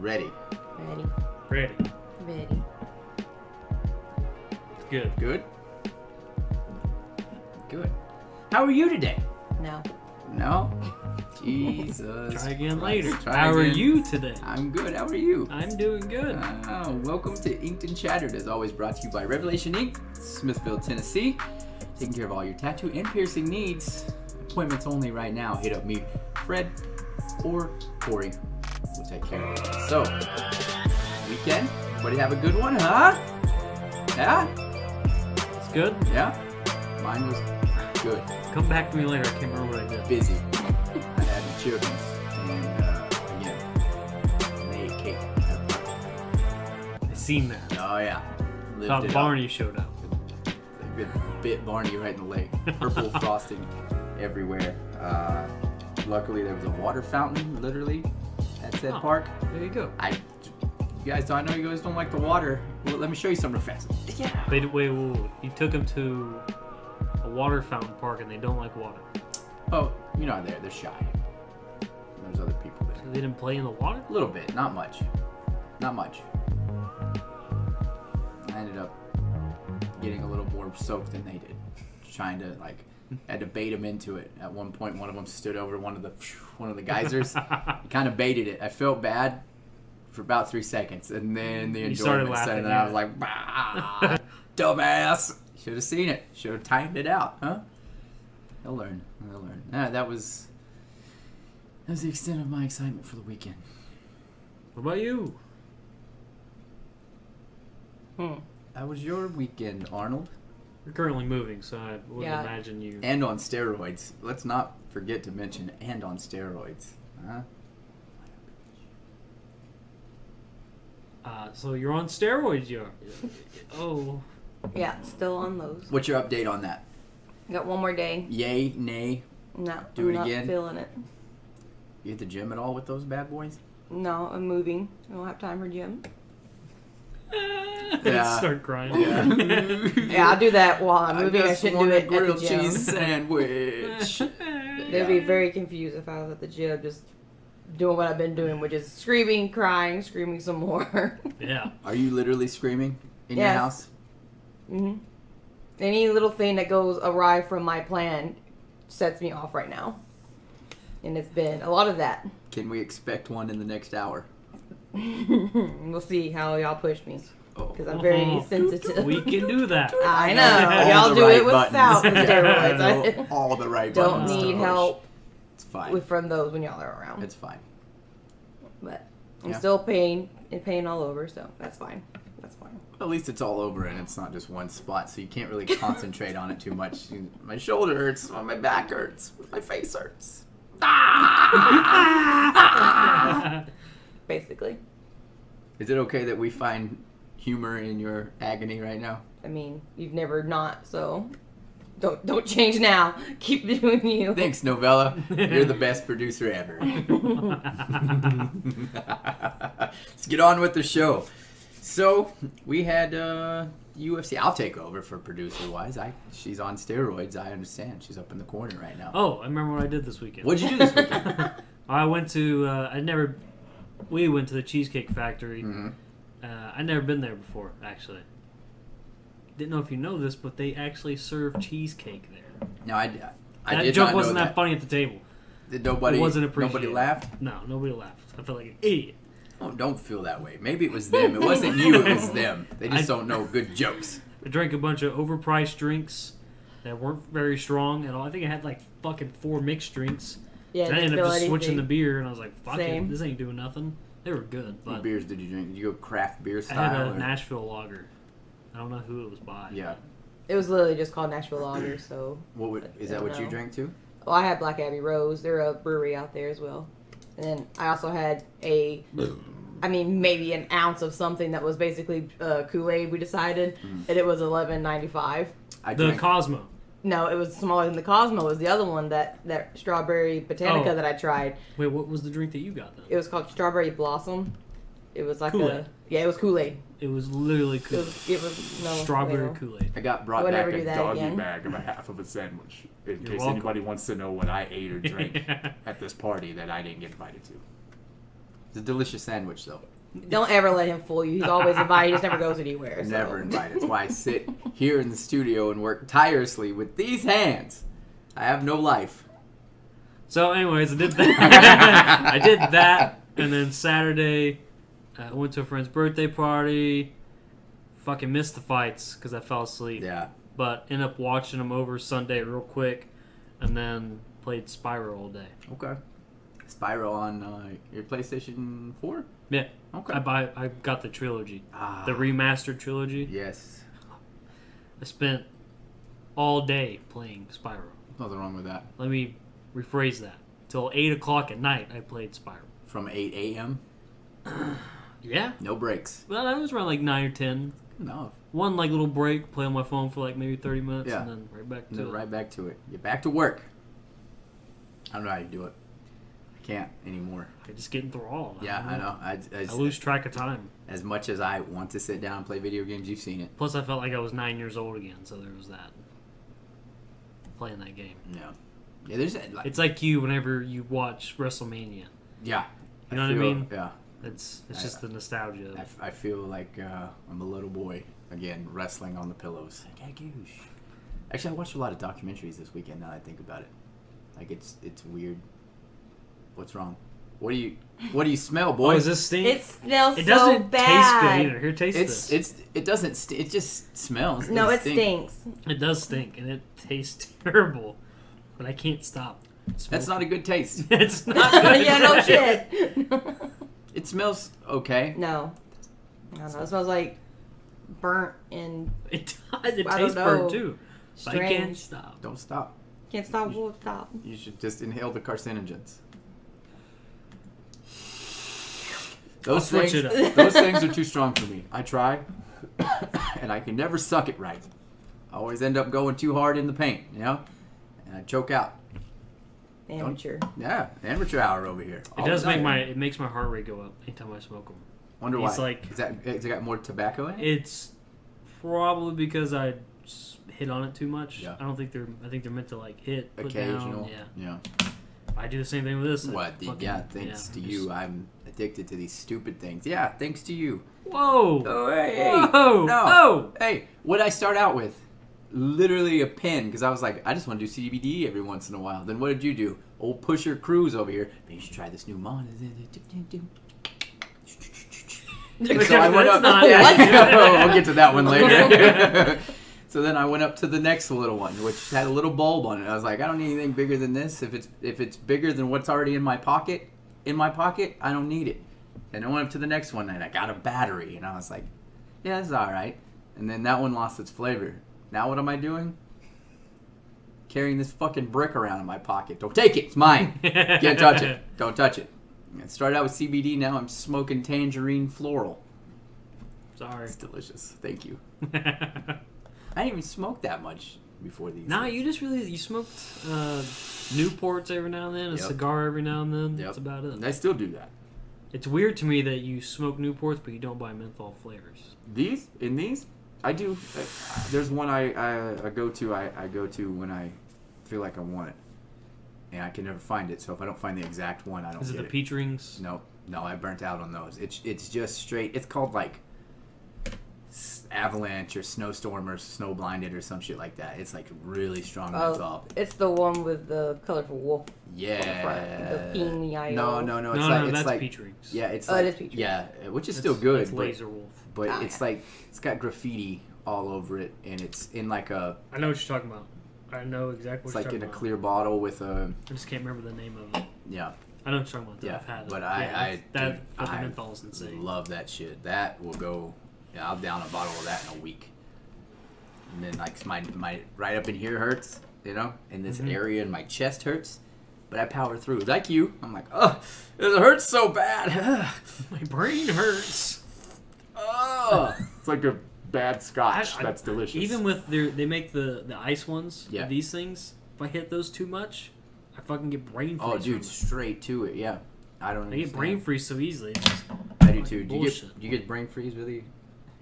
Ready. Ready. Good. Good? Good. How are you today? No. No? Jesus. Try again Christ. later. Try How are again. you today? I'm good. How are you? I'm doing good. Welcome to Inked and Shattered, as always brought to you by Revelation Ink, Smithfield, Tennessee. Taking care of all your tattoo and piercing needs. Appointments only right now. Hit up me, Fred, or Corey. We'll take care of it. So, weekend? Everybody have a good one, huh? Yeah? It's good. Yeah? Mine was good. Come back to me later. I can't remember what I did. Busy. I had the children, and again, they ate cake. I seen that. Oh yeah. Lived Thought it Barney up. showed up. A good bit Barney right in the leg. Purple frosting everywhere. Luckily there was a water fountain literally at said park. There you go. You guys, I know you guys don't like the water. Well, let me show you something fast. Yeah. Wait. You took him to a water fountain park and they don't like water. Oh, you're not there. They're shy. There's other people there. So they didn't play in the water? A little bit, not much. Not much. I ended up getting a little more soaked than they did. Trying to had to bait them into it. At one point, one of them stood over one of the geysers. He kind of baited it. I felt bad for about 3 seconds, and then the enjoyment set in, and I was like, bah, dumbass. Should have seen it. Should have timed it out, huh? They'll learn. They'll learn. That was the extent of my excitement for the weekend. What about you? How was your weekend, Arnold? You're currently moving, so I wouldn't imagine you... And on steroids. Let's not forget to mention, and on steroids. Huh? So you're on steroids, you're... Oh. Yeah, still on those. What's your update on that? Got one more day. Yay, nay? No, Do it I'm again? not feeling it. You hit the gym at all with those bad boys? No, I'm moving. I don't have time for gym. Yeah. Start crying. Yeah. Yeah, I'll do that while I'm moving. I just shouldn't want do a it at grilled the gym. cheese sandwich. They'd be very confused if I was at the gym just doing what I've been doing, which is screaming, crying, screaming some more. Yeah. Are you literally screaming in your Yes. house? Mm-hmm. Any little thing that goes awry from my plan sets me off right now. And it's been a lot of that. Can we expect one in the next hour? We'll see how y'all push me. Oh. Because I'm very sensitive. We can do that. I know. All Y'all the do right it without the buttons. steroids. I I know all the right don't buttons to need push. help It's fine. from those when y'all are around. It's fine. But I'm Yeah. still in pain all over, so that's fine. That's fine. At least it's all over and it's not just one spot, so you can't really concentrate on it too much. My shoulder hurts, my back hurts, my face hurts. Basically. Is it okay that we find humor in your agony right now? I mean, you've never not, so don't change now. Keep doing you. Thanks, Novella. You're the best producer ever. Let's get on with the show. So, we had UFC. I'll take over for producer-wise. She's on steroids. I understand. She's up in the corner right now. Oh, I remember what I did this weekend. What'd you do this weekend? I went to... We went to the Cheesecake Factory. Mm-hmm. I'd never been there before, actually. Didn't know if you know this, but they actually serve cheesecake there. No, I That did joke not wasn't know that funny at the table. Did nobody? It wasn't appreciated. Nobody laughed. No, nobody laughed. I felt like an idiot. Oh, don't feel that way. Maybe it was them. It wasn't you. It was them. They just don't know good jokes. I drank a bunch of overpriced drinks that weren't very strong at all. I think I had like fucking 4 mixed drinks. Yeah, And I ended up just switching the beer, and I was like, fuck it, this ain't doing nothing. They were good, but What beers did you drink? Did you go craft beer I style? had a or? Nashville lager. I don't know who it was by. Yeah. It was literally just called Nashville Lager, so... Is that what you drank too? Well, I had Black Abbey Rose. They're a brewery out there as well. And then I also had maybe an ounce of something that was basically Kool-Aid, we decided. And it was $11.95. The Cosmo. No, it was smaller than the Cosmo. It was the other one, that strawberry Botanica that I tried. Wait, what was the drink that you got then? It was called Strawberry Blossom. It was like Kool-Aid. it was Kool-Aid. It was literally Kool-Aid. It was no Strawberry no. Kool-Aid. I got brought I would back never do a that doggy again. bag of a half of a sandwich in You're case welcome. anybody wants to know what I ate or drank at this party that I didn't get invited to. It's a delicious sandwich, though. Don't ever let him fool you. He's always invited. He just never goes anywhere. So. Never invited. That's why I sit here in the studio and work tirelessly with these hands. I have no life. So, anyways, I did that. I did that, and then Saturday, I went to a friend's birthday party. Fucking missed the fights because I fell asleep. Yeah. But ended up watching them over Sunday real quick, and then played Spyro all day. Okay. Spyro on your PlayStation 4? Yeah. Okay. I got the trilogy, Ah. the remastered trilogy. Yes. I spent all day playing Spyro. Nothing wrong with that. Let me rephrase that. Till 8 o'clock at night, I played Spyro. From 8 a.m.? Yeah. No breaks. Well, that was around like 9 or 10. No. One like little break, play on my phone for like maybe 30 minutes, Yeah. and then right back to Then it. right back to it. Get back to work. I don't know how you do it. I can't anymore. I just get enthralled. Yeah, I know. I lose track of time. As much as I want to sit down and play video games, you've seen it. Plus, I felt like I was 9 years old again, so there was that. Playing that game. Yeah. Yeah, there's like, It's like you whenever you watch WrestleMania. yeah. You know what I mean? Yeah. It's just the nostalgia. I feel like I'm a little boy again, wrestling on the pillows. Actually, I watched a lot of documentaries this weekend. Now that I think about it, like it's weird. What's wrong? What do you smell, boy? Oh, does this stink? It smells It so doesn't bad. taste good either. Here, taste this. It doesn't. It just smells. No, it stink. stinks. It does stink, and it tastes terrible. But I can't stop. That's not a good taste. It's not good. Yeah, no shit. It smells okay. No. I don't know. It smells like burnt and It does. It I tastes don't burnt know. too. But I can't Strange. stop. Don't stop. can't stop, won't stop. You should just inhale the carcinogens. I'll switch it up. Those things are too strong for me. I try, and I can never suck it right. I always end up going too hard in the paint, you know, and I choke out. Amateur. Yeah, amateur hour over here. It does make it makes my heart rate go up anytime I smoke them. Wonder why. It's like has it got more tobacco in it? It's probably because I hit on it too much. Yeah. I think they're meant to like hit, put Occasional. down. Yeah. Yeah. I do the same thing with this. What? Thanks to you, I'm addicted to these stupid things. Yeah, thanks to you. Whoa! Oh, hey. Whoa! No. Oh! Hey, what did I start out with? Literally a pen, because I was like, I just want to do CBD every once in a while. Then what did you do? Old Pusher Cruise over here. Maybe you should try this new mod. So I went up. We'll get to that one later. So then I went up to the next little one, which had a little bulb on it. I was like, I don't need anything bigger than this. If it's bigger than what's already in my pocket, I don't need it. And I went up to the next one, and I got a battery, and I was like, yeah, this is all right. And then that one lost its flavor. Now what am I doing? Carrying this fucking brick around in my pocket. Don't take it. It's mine. Can't touch it. Don't touch it. I started out with CBD. Now I'm smoking tangerine floral. Sorry. It's delicious. Thank you. I didn't even smoke that much before these. Nah, things. you smoked Newports every now and then, a cigar every now and then. Yep. That's about it. I still do that. It's weird to me that you smoke Newports, but you don't buy menthol flavors. These? I do. There's one I go to. I go to when I feel like I want it, and I can never find it. So if I don't find the exact one, I don't. Is it get the peach rings? No, I burnt out on those. It's just straight. It's called like Avalanche or Snowstorm or Snow Blinded or some shit like that. It's like really strong menthol. It's the one with the colorful wolf. Yeah. The bean No. It's that's like peach rings. yeah. It's Oh, like it is peach rings. yeah, which is still good. It's but Laser Wolf. Oh, it's yeah. like it's got graffiti all over it, and it's in like a. I know what you're talking about. I know exactly It's what like you're talking in a about. clear bottle with a. I just can't remember the name of it. Yeah. I know what you're talking about. Though. Yeah, I've had it. but that dude, fucking menthol is insane. Love that shit. That will go. Yeah, I'll down a bottle of that in a week. And then like my right up in here hurts, you know, and this area in my chest hurts, but I power through. Like you, I'm like, oh, it hurts so bad. My brain hurts. Oh, it's like a bad scotch. That's delicious. Even with they make the ice ones. Yeah. These things. If I hit those too much, I fucking get brain freeze. oh, dude, from it. straight to it. Yeah, I don't. I get understand. brain freeze so easily. It's just I do too. bullshit. Do you get brain freeze really?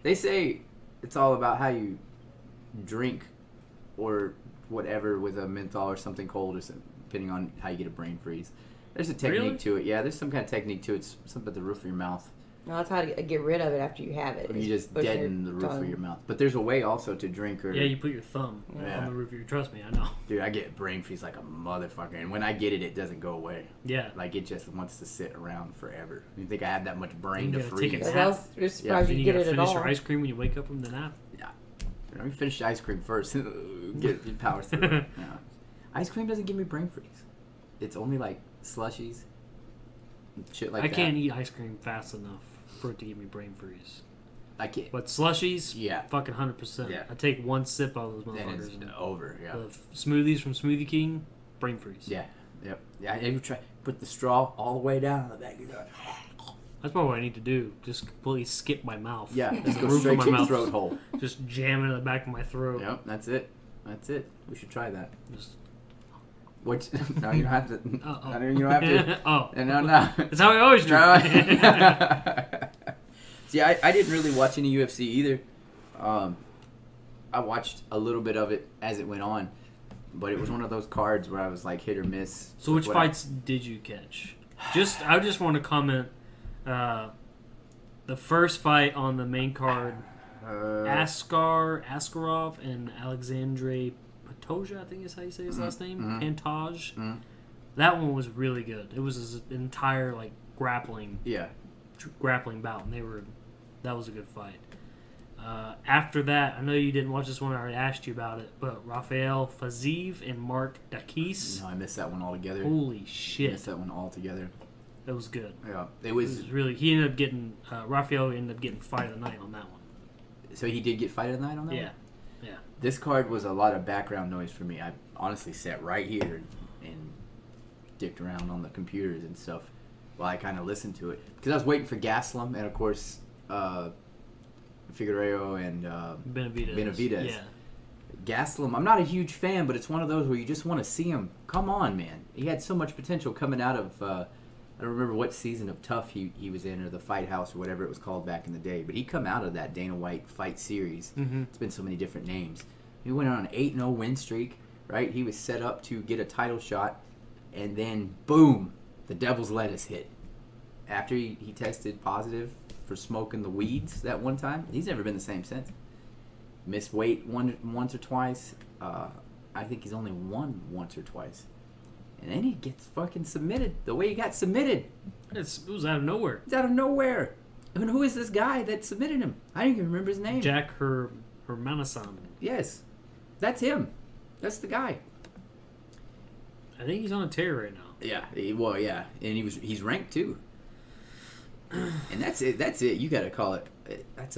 They say it's all about how you drink or whatever with a menthol or something cold or something, depending on how you get a brain freeze. There's a technique Really? to it. Yeah, there's some kind of technique to it. It's something at the roof of your mouth. No, that's how to get rid of it after you have it. Or you just push deaden the your roof tongue. of your mouth. But there's a way also to drink or... Yeah, you put your thumb Yeah. on the roof of your... Trust me, I know. Dude, I get brain freeze like a motherfucker. And when I get it, it doesn't go away. Yeah. Like, it just wants to sit around forever. You think I have that much brain You to gotta take freeze? it But I was just surprised Then you you get gotta it at finish all. your ice cream when you wake up from the nap. Let me finish the ice cream first. Get power through it. Yeah. Ice cream doesn't give me brain freeze. It's only like slushies and shit like I that. can't eat ice cream fast enough for it to give me brain freeze. I can't. But slushies, Yeah. fucking 100%. Yeah. I take one sip out of those Then it's motherfuckers. And over. Yeah. the smoothies from Smoothie King, brain freeze. Yeah. Yep. Yeah. I even try put the straw all the way down the back of your That's probably what I need to do. Just completely skip my mouth. Yeah. Just Just the go roof straight of to my your mouth. throat hole. Just jam it in the back of my throat. Yep. That's it. That's it. We should try that. Just, Which no, you don't have to. oh. You don't have to. Oh. No. That's how I always do. See, I didn't really watch any UFC either. I watched a little bit of it as it went on, but it was one of those cards where I was like hit or miss. So which fights did you catch? I just want to comment. The first fight on the main card, Askarov and Alexandre Pantoja, I think is how you say his last name. Pantoja. That one was really good. It was his entire like grappling bout, and that was a good fight. After that, I know you didn't watch this one. I already asked you about it, but Rafael Fiziev and Mark Dakis. No, I missed that one altogether. Holy I shit, missed that one altogether. that was good. Yeah, it It was. was really. He ended up getting Rafael ended up getting fight of the night on that one. So he did get fight of the night on that. Yeah, one? This card was a lot of background noise for me. I honestly sat right here and dicked around on the computers and stuff while I kind of listened to it because I was waiting for Gaslam and of course Figueiredo and Benavidez. Yeah, Gaslam, I'm not a huge fan, but it's one of those where you just want to see him. Come on, man. He had so much potential coming out of, I don't remember what season of Tough he was in, or the Fight House, or whatever it was called back in the day. But he come out of that Dana White fight series. It's been so many different names. He went on an 8-0 win streak, right? He was set up to get a title shot, and then, boom, the devil's lettuce hit. After he tested positive for smoking the weeds that one time, he's never been the same since. Missed weight once or twice. I think he's only won once or twice. And then he gets fucking submitted. The way he got submitted. it was out of nowhere. It's out of nowhere. And who is this guy that submitted him? I don't even remember his name. Jack Hermanason. Yes. That's him. That's the guy. I think he's on a tear right now. Yeah. Yeah. And he's ranked too. And that's it. You got to call it. That's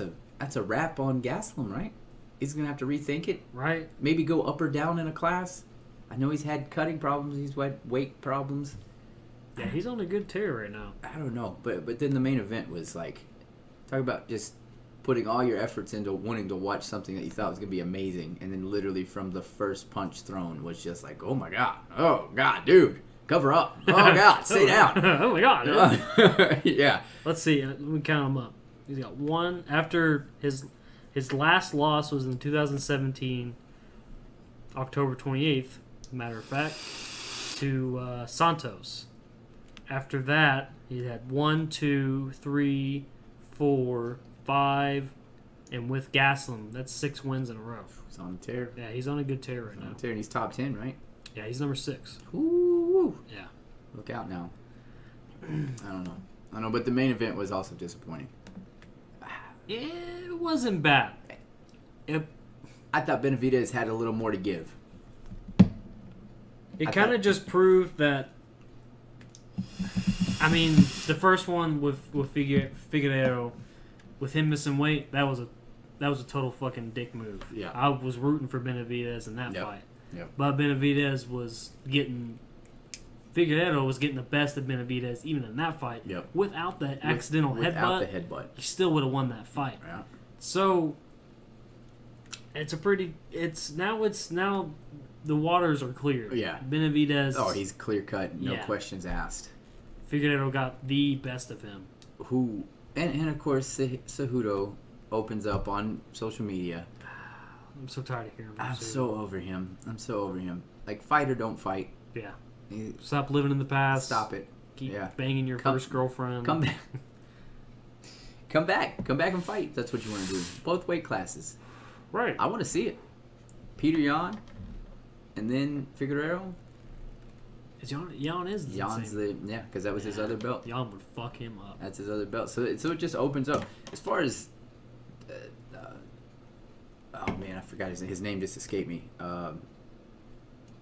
a wrap on Gaslam, right? He's going to have to rethink it. Right? Maybe go up or down in a class. I know he's had cutting problems. He's had weight problems. Yeah, he's on a good tear right now. I don't know. But then the main event was like, talk about just putting all your efforts into wanting to watch something that you thought was going to be amazing. And then literally from the first punch thrown was just like, oh my God. Oh God, dude. Cover up. Oh God, stay down. Oh my God. Yeah. Let's see. Let me count them up. He's got one after his last loss was in 2017, October 28th, matter of fact, to Santos. After that, he had 1, 2, 3, 4, 5, and with Gaslam, that's 6 wins in a row. He's on a tear. Yeah, he's on a good tear right now. And he's top 10, right? Yeah, he's number 6. Ooh. Yeah. Look out now. I don't know, but the main event was also disappointing. It wasn't bad. I thought Benavidez had a little more to give. It kind of just proved that. I mean, the first one with Figueiredo, with him missing weight, that was a total fucking dick move. Yeah. I was rooting for Benavidez in that Yep. fight. Yep. But Benavidez was getting. Figueiredo was getting the best of Benavidez even in that fight. Yep. Without the accidental without headbutt, the headbutt. he still would have won that fight. Yeah. So now the waters are clear. Yeah. Benavidez. Oh, he's clear cut, no Yeah. questions asked. Figueiredo got the best of him. Who and of course Cejudo opens up on social media. I'm so tired of hearing him. I'm so over him. Like fight or don't fight. Yeah. Stop living in the past. Stop it. Keep banging your first girlfriend. Come back. Come back and fight. That's what you want to do. Both weight classes. Right. I want to see it. Peter Yan, and then Figueroa. Yan is Jan's because that was his other belt. Yan would fuck him up. That's his other belt. So it just opens up. As far as, oh man, I forgot his name just escaped me.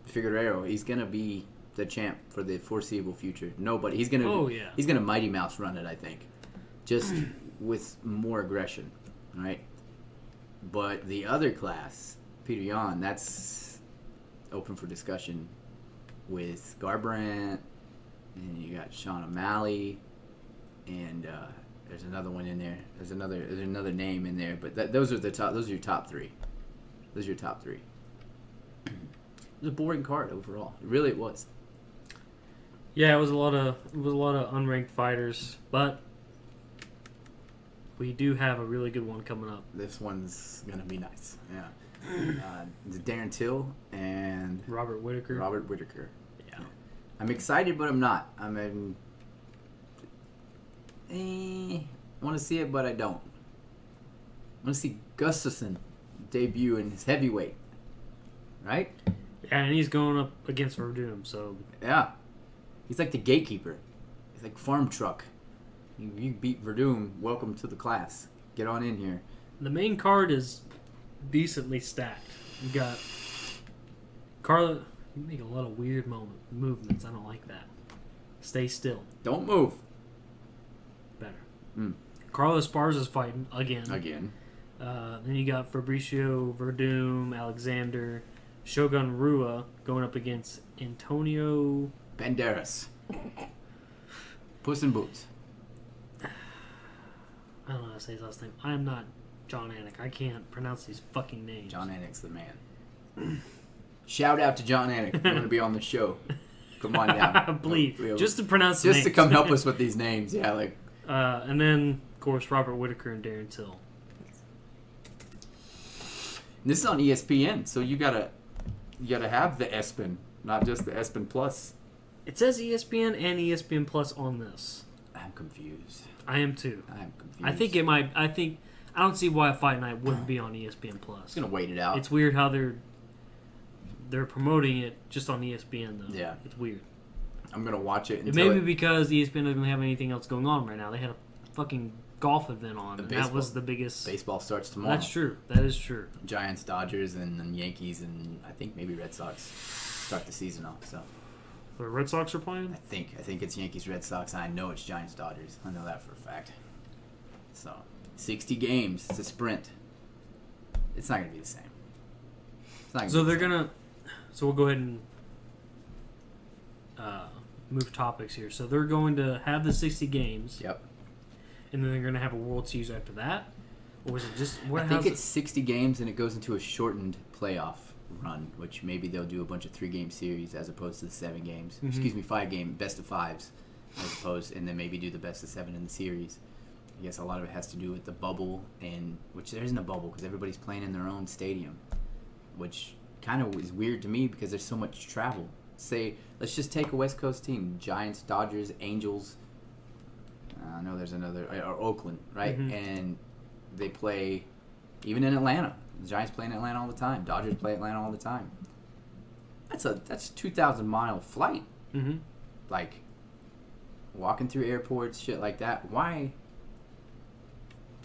Figueroa, he's gonna be the champ for the foreseeable future. Nobody. He's gonna. Oh yeah. He's gonna Mighty Mouse run it. I think, just with more aggression, right? But the other class, Peter Yan, that's open for discussion with Garbrandt, and you got Sean O'Malley, and there's another one in there. There's another name in there, but those are your top three. Those are your top three. It was a boring card overall. It was. Yeah, it was a lot of unranked fighters, but we do have a really good one coming up. This one's gonna be nice. Yeah. It's Darren Till and Robert Whitaker. Yeah. I'm excited, but I'm not. I want to see it, but I don't. I want to see Gustafsson debut in his heavyweight. Right? Yeah, and he's going up against Verdum, so... Yeah. He's like the gatekeeper. He's like farm truck. You beat Verdum, welcome to the class. Get on in here. The main card is decently stacked. You got Carla. You make a lot of weird movements. I don't like that. Stay still. Don't move. Better. Carlos Esparza's fighting again. Then you got Fabricio Verdum, Alexander, Shogun Rua going up against Antonio Banderas. Puss in Boots. I don't know how to say his last name. I am not John Anik. I can't pronounce these fucking names. John Anik's the man. Shout out to John Anik if you want to be on the show. Come on down. Please. Just to pronounce the names. Just to come help us with these names. Yeah, like. And then, of course, Robert Whitaker and Darren Till. This is on ESPN, so you gotta have the ESPN, not just the ESPN Plus. It says ESPN and ESPN Plus on this. I'm confused. I am too. I'm confused. I think it might. I don't see why a Fight Night wouldn't be on ESPN Plus. It's gonna wait it out. It's weird how they're promoting it just on ESPN though. Yeah, it's weird. I'm gonna watch it. It may be because ESPN doesn't have anything else going on right now. They had a fucking golf event on, and that was the biggest. Baseball starts tomorrow. That's true. That is true. Giants, Dodgers, and Yankees, and I think maybe Red Sox start the season off. So. The Red Sox are playing? I think it's Yankees, Red Sox. I know it's Giants, Dodgers. I know that for a fact. So, 60 games. It's a sprint. It's not going to be the same. So we'll go ahead and move topics here. So they're going to have the 60 games. Yep. And then they're going to have a World Series after that? Or was it just... I think it's 60 games and it goes into a shortened playoff run, which maybe they'll do a bunch of 3-game series as opposed to the 7 games. Mm-hmm. Excuse me, 5-game best of 5s as opposed, and then maybe do the best of 7 in the series. I guess a lot of it has to do with the bubble, and which there isn't a bubble because everybody's playing in their own stadium, which kind of is weird to me because there's so much travel. Say, let's just take a West Coast team: Giants, Dodgers, Angels. I know there's another, or Oakland, right? Mm-hmm. And they play even in Atlanta. The Giants play in Atlanta all the time. Dodgers play Atlanta all the time. That's a 2,000-mile flight. Mm-hmm. Like, walking through airports, shit like that. Why?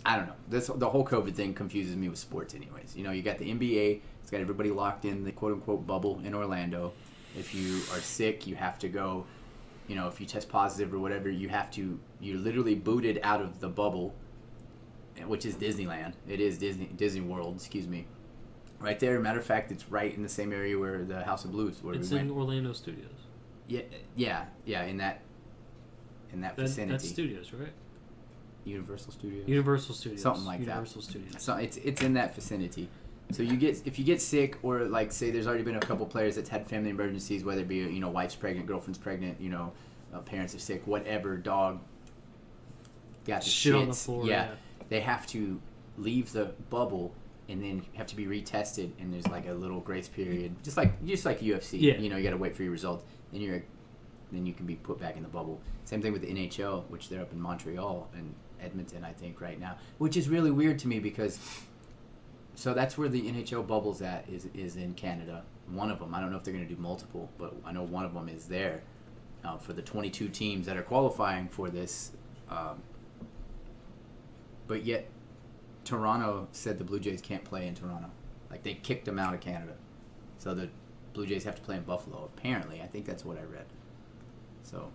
I don't know. The whole COVID thing confuses me with sports anyways. You know, you got the NBA. It's got everybody locked in the quote-unquote bubble in Orlando. If you are sick, you have to go. You know, if you test positive or whatever, you're literally booted out of the bubble, which is Disneyland. It is Disney World, excuse me. Right there. Matter of fact, it's right in the same area where the House of Blues, where it's we went. in Orlando Studios. Yeah, in that vicinity. That's Studios, right? Universal Studios. Something like Universal that. Studios. So it's in that vicinity. So if you get sick, or like say there's already been a couple players that's had family emergencies, whether it be wife's pregnant, girlfriend's pregnant, parents are sick, whatever, dog got the shit shits. On the floor. Yeah, they have to leave the bubble and then have to be retested, and there's like a little grace period, just like UFC. Yeah. You got to wait for your results. then you can be put back in the bubble. Same thing with the NHL, which they're up in Montreal and Edmonton, I think, right now, which is really weird to me because. So that's where the NHL bubble's at is in Canada. One of them, I don't know if they're going to do multiple, but I know one of them is there for the 22 teams that are qualifying for this. But yet, Toronto said the Blue Jays can't play in Toronto. Like, they kicked them out of Canada. So the Blue Jays have to play in Buffalo, apparently. I think that's what I read. So,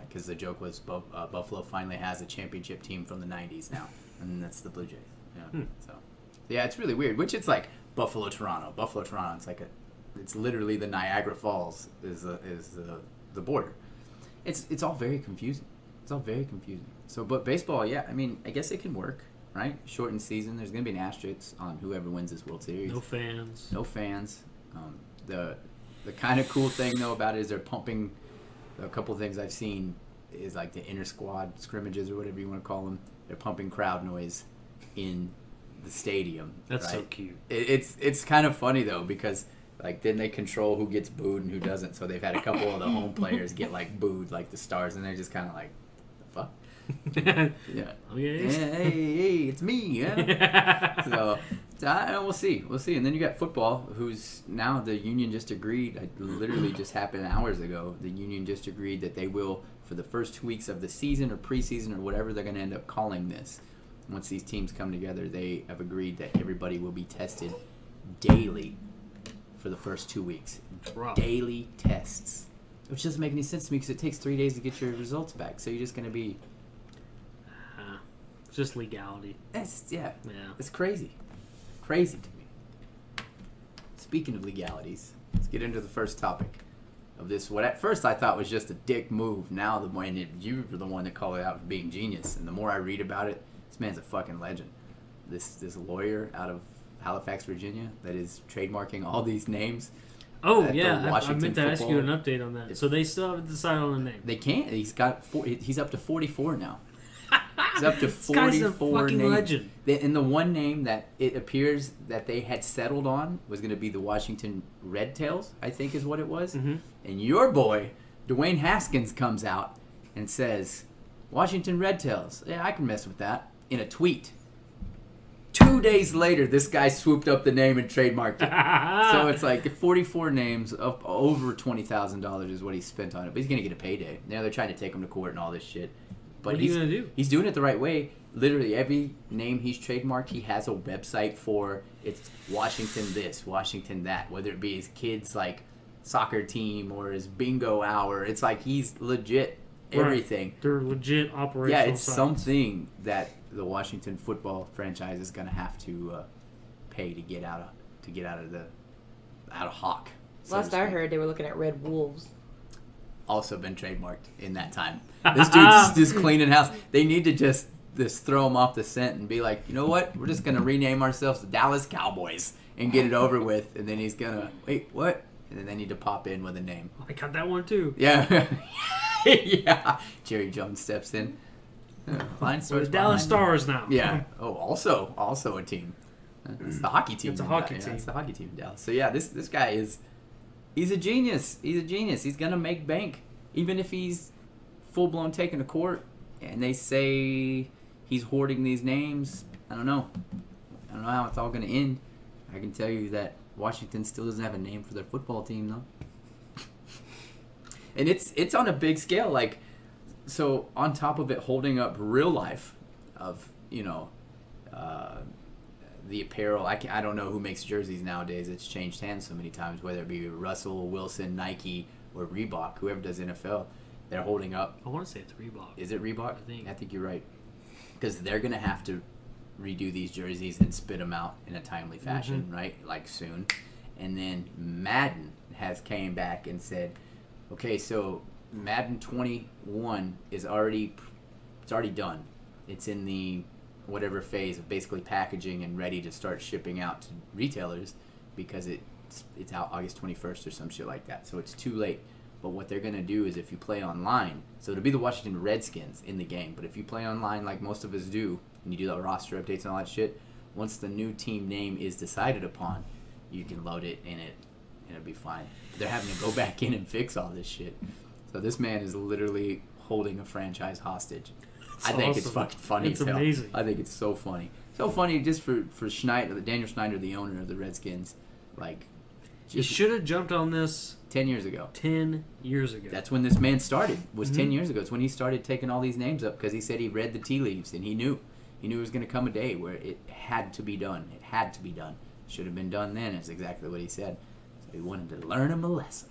because the joke was Buffalo finally has a championship team from the 90s now, and that's the Blue Jays. Yeah. So, yeah, it's really weird. Which it's like Buffalo, Toronto. It's like it's literally the Niagara Falls is the border. It's all very confusing. So, but baseball, yeah, I mean, I guess it can work, right? Shortened season. There's gonna be an asterisk on whoever wins this World Series. No fans. The kind of cool thing though about it is they're pumping. A couple of things I've seen is like the inter squad scrimmages or whatever you want to call them. They're pumping crowd noise in the stadium. That's right? so cute. It's kind of funny though because like then they control who gets booed and who doesn't. So they've had a couple of the home players get like booed like the Stars, and they're just kind of like, the fuck. Yeah. Oh yeah. Hey, it's me. Yeah. So we'll see. And then you got football, who's now the union just agreed. It literally just happened hours ago. The union just agreed that they will, for the first 2 weeks of the season or preseason or whatever they're going to end up calling this. Once these teams come together, they have agreed that everybody will be tested daily for the first 2 weeks. Rough. Daily tests. Which doesn't make any sense to me because it takes 3 days to get your results back. So you're just going to be... It's just legality. Yeah. It's crazy. Crazy to me. Speaking of legalities, let's get into the first topic of this. What at first I thought was just a dick move. Now you were the one that called it out for being genius. And the more I read about it, this man's a fucking legend. This lawyer out of Halifax, Virginia, that is trademarking all these names. Oh yeah, I meant to ask you an update on that. So they still haven't decided on the name. They can't. He's up to 44 now. He's up to 44 this guy's a fucking names. legend. And the one name that it appears that they had settled on was going to be the Washington Red Tails, I think is what it was. Mm-hmm. And your boy, Dwayne Haskins, comes out and says, Washington Red Tails. Yeah, I can mess with that. In a tweet. 2 days later, this guy swooped up the name and trademarked it. So it's like 44 names, of over $20,000 is what he spent on it. But he's going to get a payday. Now they're trying to take him to court and all this shit. But what are you going to do? He's doing it the right way. Literally every name he's trademarked, he has a website for. It's Washington this, Washington that. Whether it be his kids' like soccer team or his bingo hour. It's like he's legit everything. Right. They're legit operational. Yeah, it's sites. something that the Washington football franchise is going to have to pay to get out of Hawk. So Last I heard, they were looking at Red Wolves. Also been trademarked in that time. This dude's just cleaning house. They need to just throw him off the scent and be like, you know what? We're just going to rename ourselves the Dallas Cowboys and get it over with. And then he's going to, wait, what? And then they need to pop in with a name. I got that one too. Yeah. Yeah. Jerry Jones steps in. We're the Dallas Stars now. Yeah. Oh, also a team. It's the hockey team. It's a hockey team. It's the hockey team in Dallas. So yeah, this guy is... He's a genius. He's going to make bank. Even if he's full-blown taken to court and they say he's hoarding these names, I don't know. I don't know how it's all going to end. I can tell you that Washington still doesn't have a name for their football team, though. And it's on a big scale. Like, so on top of it holding up real life of, the apparel. I don't know who makes jerseys nowadays. It's changed hands so many times, whether it be Russell Wilson, Nike, or Reebok, whoever does NFL. They're holding up. I want to say it's Reebok. Is it Reebok? I think you're right. Because they're going to have to redo these jerseys and spit them out in a timely fashion, right? Like soon. And then Madden has came back and said, okay, so Madden 21 is already done. It's in the whatever phase of basically packaging and ready to start shipping out to retailers because it's out August 21st or some shit like that. So it's too late. But what they're going to do is if you play online, so it'll be the Washington Redskins in the game, but if you play online like most of us do, and you do the roster updates and all that shit, once the new team name is decided upon, you can load it and and it'll be fine. They're having to go back in and fix all this shit. So this man is literally holding a franchise hostage. I think it's fucking funny as hell. Amazing. I think it's so funny. So funny just for Schneider, Daniel Snyder, the owner of the Redskins. Like, You should have jumped on this 10 years ago. 10 years ago. That's when this man started. Was Mm-hmm. 10 years ago. It's when he started taking all these names up because he said he read the tea leaves and he knew it was going to come a day where it had to be done. It had to be done. Should have been done then. Is exactly what he said. So he wanted to learn him a lesson.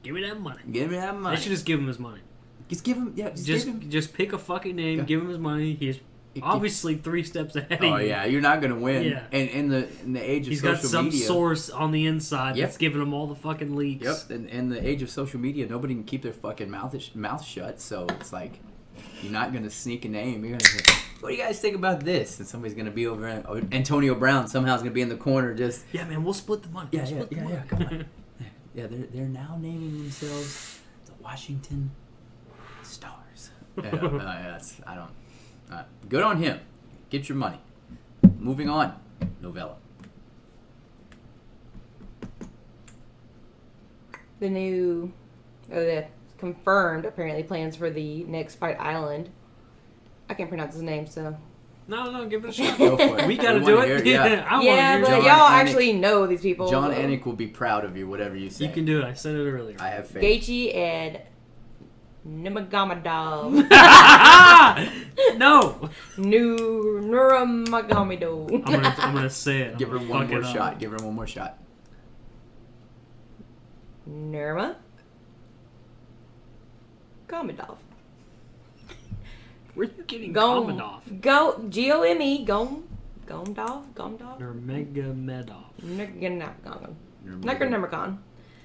Give me that money. Give me that money. They should just give him his money. Just give him. Yeah. Just pick a fucking name. Yeah. Give him his money. He's obviously 3 steps ahead of you. Oh yeah, you're not going to win. Yeah. And in the age of He's social got some media, source on the inside Yep. that's giving him all the fucking leaks. Yep. In the age of social media, nobody can keep their fucking mouth shut. So it's like you're not going to sneak a name. You're going to say, "What do you guys think about this?" And somebody's going to be over. Antonio Brown somehow is going to be in the corner. Just Yeah, man, we'll split the money. yeah. Come Come on. Yeah, they're now naming themselves the Washington Stars. Good on him. Get your money. Moving on. Novella. The new, confirmed apparently plans for the next Fight Island. I can't pronounce his name, so. No, give it a shot. Go for it. We gotta wanna do hear it. Yeah. I Yeah, want but to hear John y'all Anik- actually know these people. John so. Anik will be proud of you, whatever you say. You can do it. I said it earlier. I have faith. Gaethje and Nurmagomedov. No. Nurmagomedov. I'm gonna say it. Give her I'm one gonna more fuck it shot. up. Give her one more shot. Nurmagomedov. Where are you getting Gome. Gomedov? Gome. Gomedov. Nurmagomedov. Necronomicon.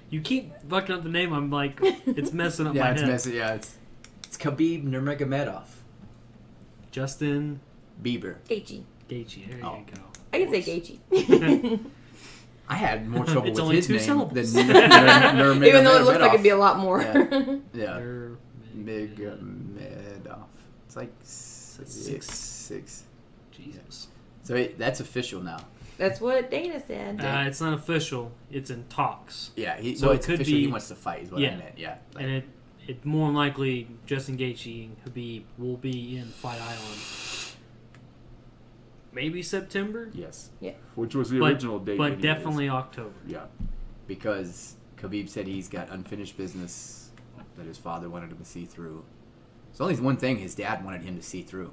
You keep fucking up the name. I'm like, it's messing up my Yeah, head. it's messy. Yeah, it's Khabib Nurmagomedov. Justin Bieber. Gaethje. Gaethje. There Oh. you go. I can say Gaethje. I had more trouble It's with only his 2 name syllables. than Nurmagomedov. Even though it looks like it'd be a lot more. Yeah. Nurmagomedov. Nurmagomedov. It's like six. Jesus. So that's official now. That's what Dana said. It's not official. It's in talks. Yeah, So it's it could official. He be- wants to fight. Is what yeah. I meant. Yeah. Like, And it more than likely Justin Gaethje and Khabib will be in Fight Island. Maybe September, yes. Which was the but, original date. but anyways. definitely October. Yeah. Because Khabib said he's got unfinished business that his father wanted him to see through. There's only one thing his dad wanted him to see through.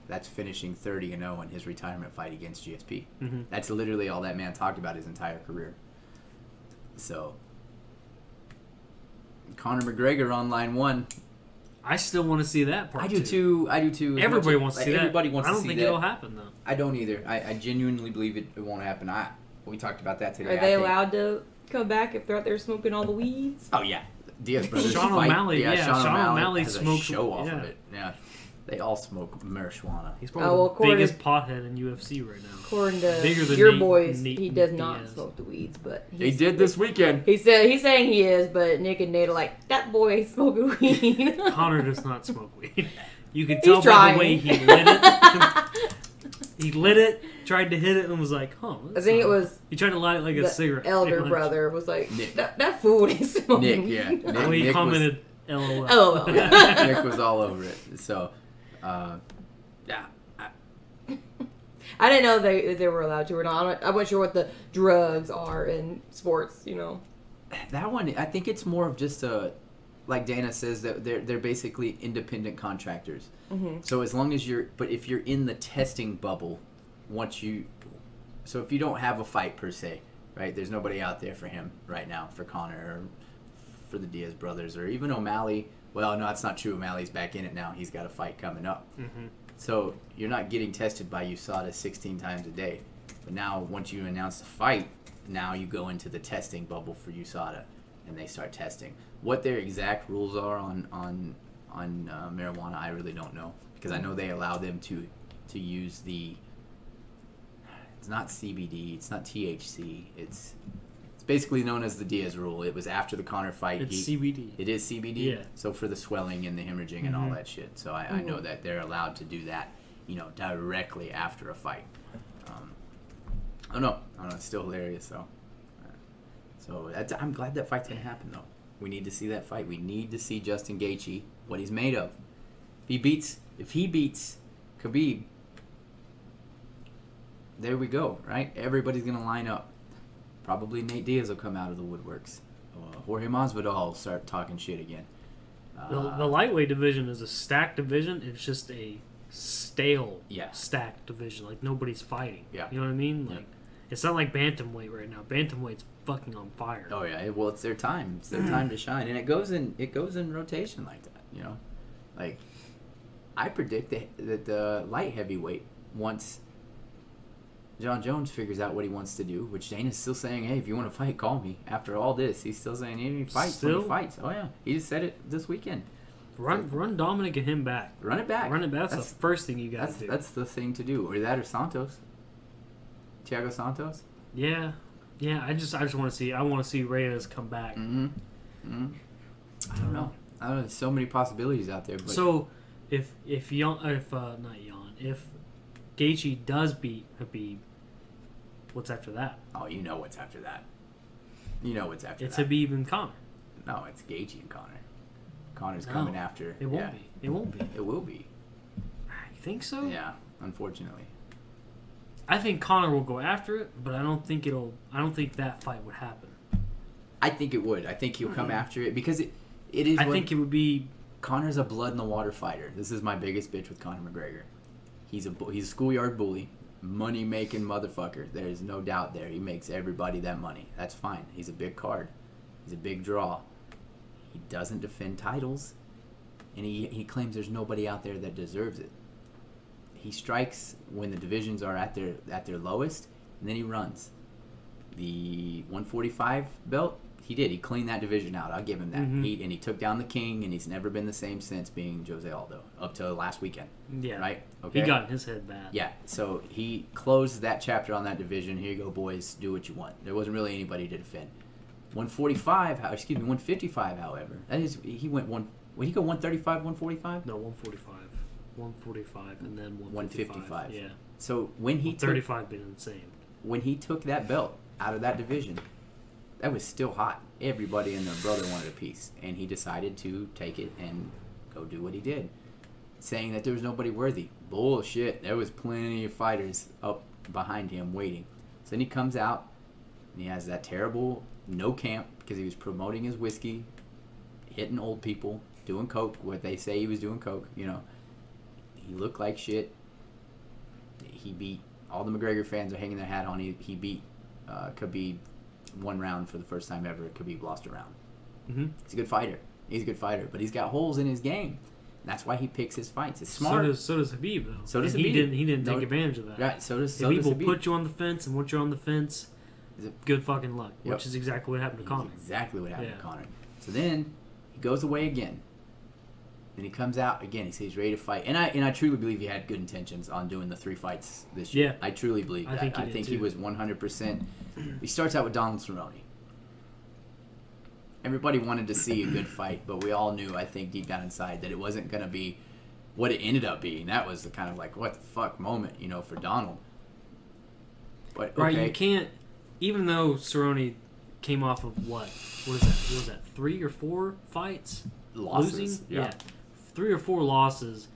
That's finishing 30-0 in his retirement fight against GSP. Mm-hmm. That's literally all that man talked about his entire career. So, Conor McGregor on line 1. I still want to see that part. I do too. As Everybody much- wants to like, see that. Everybody wants I to don't see think that. it'll happen though. I don't either. I genuinely believe it won't happen. We talked about that today. Are they allowed to come back if they're out there smoking all the weeds? Oh yeah, Diaz brothers. Sean fight. O'Malley, yeah, Sean O'Malley has smokes- a show off yeah. of it. Yeah, they all smoke marijuana. He's probably Oh, well, the according biggest pothead in UFC right now. According Bigger to than your Nate- boys, Nate he does not Diaz. smoke the weeds, but He did this weekend. He's saying he is, but Nick and Nate are like, that boy ain't smoking weed. Connor does not smoke weed. You could He's tell by trying. the way he lit it. He lit it, tried to hit it, and was like, "Huh." I think it was He tried to light it like a the cigarette. elder pretty much. brother was like, Nick. that fool ain't smoking Nick, yeah. weed. Nick- Oh, he Nick commented, "LOL." LOL. Yeah, Nick was all over it. So, yeah. I didn't know they were allowed to or not. I wasn't sure what the drugs are in sports, That one, I think it's more of just like Dana says, that they're basically independent contractors. Mm-hmm. So as long as if you're in the testing bubble, so if you don't have a fight per se, right? There's nobody out there for him right now, for Conor or for the Diaz brothers or even O'Malley. Well, no, that's not true. O'Malley's back in it now. He's got a fight coming up. Mm-hmm. So you're not getting tested by USADA 16 times a day. But now, once you announce the fight, now you go into the testing bubble for USADA, and they start testing. What their exact rules are on marijuana, I really don't know, because I know they allow them to use it's not CBD, it's not THC, it's basically known as the Diaz rule. It was after the Conor fight. It's CBD. It is CBD? Yeah. So for the swelling and the hemorrhaging and all that shit. So I know that they're allowed to do that, directly after a fight. I don't know. It's still hilarious, though. So I'm glad that fight's gonna happen though. We need to see that fight. We need to see Justin Gaethje, what he's made of. If he beats Khabib, there we go, right? Everybody's gonna line up. Probably Nate Diaz will come out of the woodworks. Jorge Masvidal will start talking shit again. The lightweight division is a stacked division. It's just a stale, stacked division. Like nobody's fighting. Yeah. You know what I mean? Yeah. Like it's not like bantamweight right now. Bantamweight's fucking on fire. Oh yeah, well it's their time. It's their time to shine, and it goes in rotation like that. You know, like I predict that the light heavyweight, once John Jones figures out what he wants to do, which Dana's still saying, hey, if you want to fight, call me. After all this, he's still saying, hey, he fights when he fights. Oh yeah, he just said it this weekend. Run Dominic and him back. Run it back. That's the first thing you got to do. That's the thing to do. Or that or Santos. Thiago Santos. Yeah. I just want to see. I want to see Reyes come back. I don't know. There's so many possibilities out there. But so if Gaethje does beat Khabib, what's after that? Oh, you know what's after that. It's Khabib and Conor. No, it's Gaethje and Conor. Conor's coming after. It won't be. It won't be. It will be. You think so? Yeah, unfortunately. I think Conor will go after it, but I don't think that fight would happen. I think it would. I think he'll come after it because it is. I think it would be. Conor's a blood in the water fighter. This is my biggest bitch with Conor McGregor. He's a schoolyard bully, money making motherfucker. There's no doubt there. He makes everybody that money. That's fine. He's a big card. He's a big draw. He doesn't defend titles, and he claims there's nobody out there that deserves it. He strikes when the divisions are at their lowest, and then he runs. The 145 belt, he did. He cleaned that division out. I'll give him that. Mm-hmm. He took down the king, and he's never been the same since being Jose Aldo up to last weekend. Yeah. Right? Okay. He got in his head bad. Yeah. So he closed that chapter on that division. Here you go, boys. Do what you want. There wasn't really anybody to defend. 155, however. That is, he went one. Would he go 135, 145? No, 145. 145 and then 155. Yeah. So when he 35 being insane. When he took that belt out of that division, that was still hot. Everybody and their brother wanted a piece, and he decided to take it and go do what he did, saying that there was nobody worthy. Bullshit. There was plenty of fighters up behind him waiting. So then he comes out, and he has that terrible no camp because he was promoting his whiskey, hitting old people, doing coke. What they say he was doing coke, you know. He looked like shit. He beat all the McGregor fans are hanging their hat on. He beat Khabib one round for the first time ever. Khabib lost a round. Mm-hmm. He's a good fighter. But he's got holes in his game. And that's why he picks his fights. It's smart. So does Khabib though. So does and Khabib. He didn't take advantage of that. Right. So does Khabib will Khabib. put you on the fence, and once you're on the fence, good fucking luck. Yep. Which is exactly what happened to Conor. Exactly what happened to Conor. So then he goes away again. Then he comes out again. He says he's ready to fight, and I truly believe he had good intentions on doing the 3 fights this year. Yeah, I truly believe that. I think he was 100%. He starts out with Donald Cerrone. Everybody wanted to see a good fight, but we all knew, I think, deep down inside, that it wasn't going to be what it ended up being. That was the kind of like what the fuck moment, for Donald. But okay. Right, you can't. Even though Cerrone came off of what was that 3 or 4 fights? Losses. Losing? Yeah. 3 or 4 losses.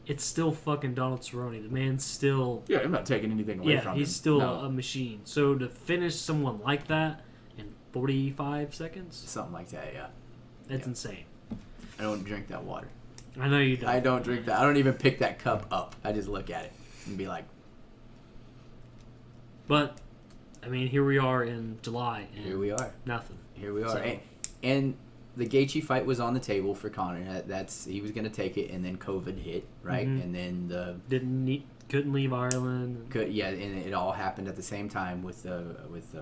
It's still fucking Donald Cerrone. The man's still... Yeah, I'm not taking anything away from him. Yeah, he's still a machine. So to finish someone like that in 45 seconds? Something like that, yeah. That's insane. I don't drink that water. I know you don't. I don't drink that. I don't even pick that cup up. I just look at it and be like... But, I mean, here we are in July. And here we are. Nothing. Here we are. So, and the Gaethje fight was on the table for Conor. He was going to take it, and then COVID hit, right? Mm-hmm. And then couldn't leave Ireland. And it all happened at the same time with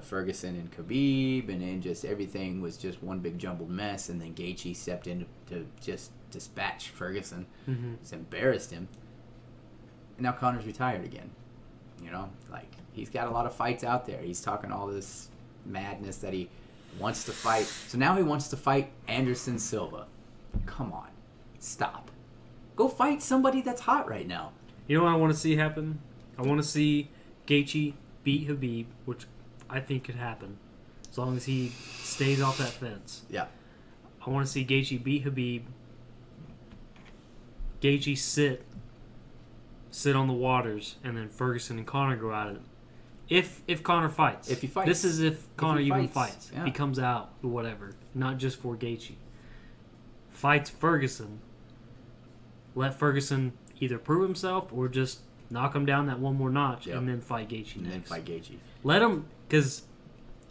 Ferguson and Khabib, and then just everything was just one big jumbled mess. And then Gaethje stepped in to just dispatch Ferguson, just embarrassed him. And now Conor's retired again. He's got a lot of fights out there. He's talking all this madness that he wants to fight. So now he wants to fight Anderson Silva. Come on. Stop. Go fight somebody that's hot right now. You know what I want to see happen? I want to see Gaethje beat Khabib, which I think could happen. as long as he stays off that fence. Yeah. I want to see Gaethje beat Habib. Gaethje sit on the waters, and then Ferguson and Conor go at it. If Conor fights. If he fights. This is if Conor he even fights, fights. yeah. He comes out or whatever. Not just for Gaethje. Fights Ferguson. Let Ferguson either prove himself or just knock him down that one more notch and then fight Gaethje And next. then fight Gaethje. Let him, because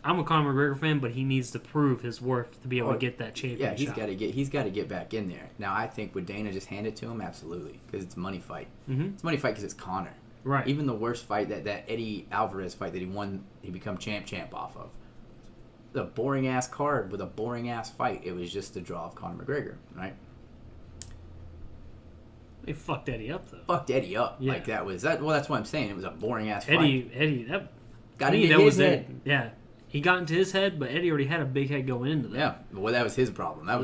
I'm a Conor McGregor fan, but he needs to prove his worth to be able to get that champion Yeah, shot. he's got to get back in there. Now, I think would Dana just hand it to him? Absolutely, because it's a money fight. Mm-hmm. It's a money fight because it's Conor. Right. Even the worst fight, that Eddie Alvarez fight that he won, he become champ off of. The boring ass card with a boring ass fight. It was just the draw of Conor McGregor, right? They fucked Eddie up, though. Fucked Eddie up. Yeah. Like that was that. Well, that's what I'm saying. It was a boring ass fight. Eddie, that Got to me, into that his was head. it. Yeah, he got into his head, but Eddie already had a big head going into that. Yeah. Well, that was his problem. That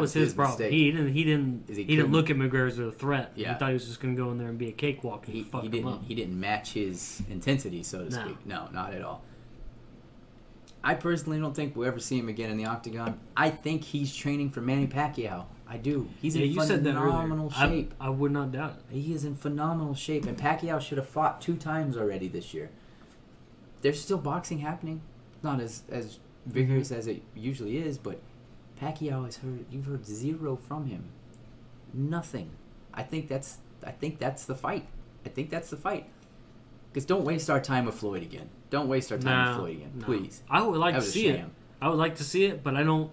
was his problem. mistake. He didn't couldn't- look at McGregor as a threat. Yeah. He thought he was just going to go in there and be a cakewalk and fuck him up. He didn't match his intensity, so to No. speak. No, not at all. I personally don't think we'll ever see him again in the octagon. I think he's training for Manny Pacquiao. I do. He's in you said that phenomenal earlier. shape. I would not doubt it. He is in phenomenal shape, and Pacquiao should have fought 2 times already this year. There's still boxing happening, not as vigorous as it usually is, but Pacquiao you've heard zero from him, nothing. I think that's the fight. Because don't waste our time with Floyd again. Don't waste our time with Floyd again, please. I would like That to was a see it. sham. I would like to see it, but I don't.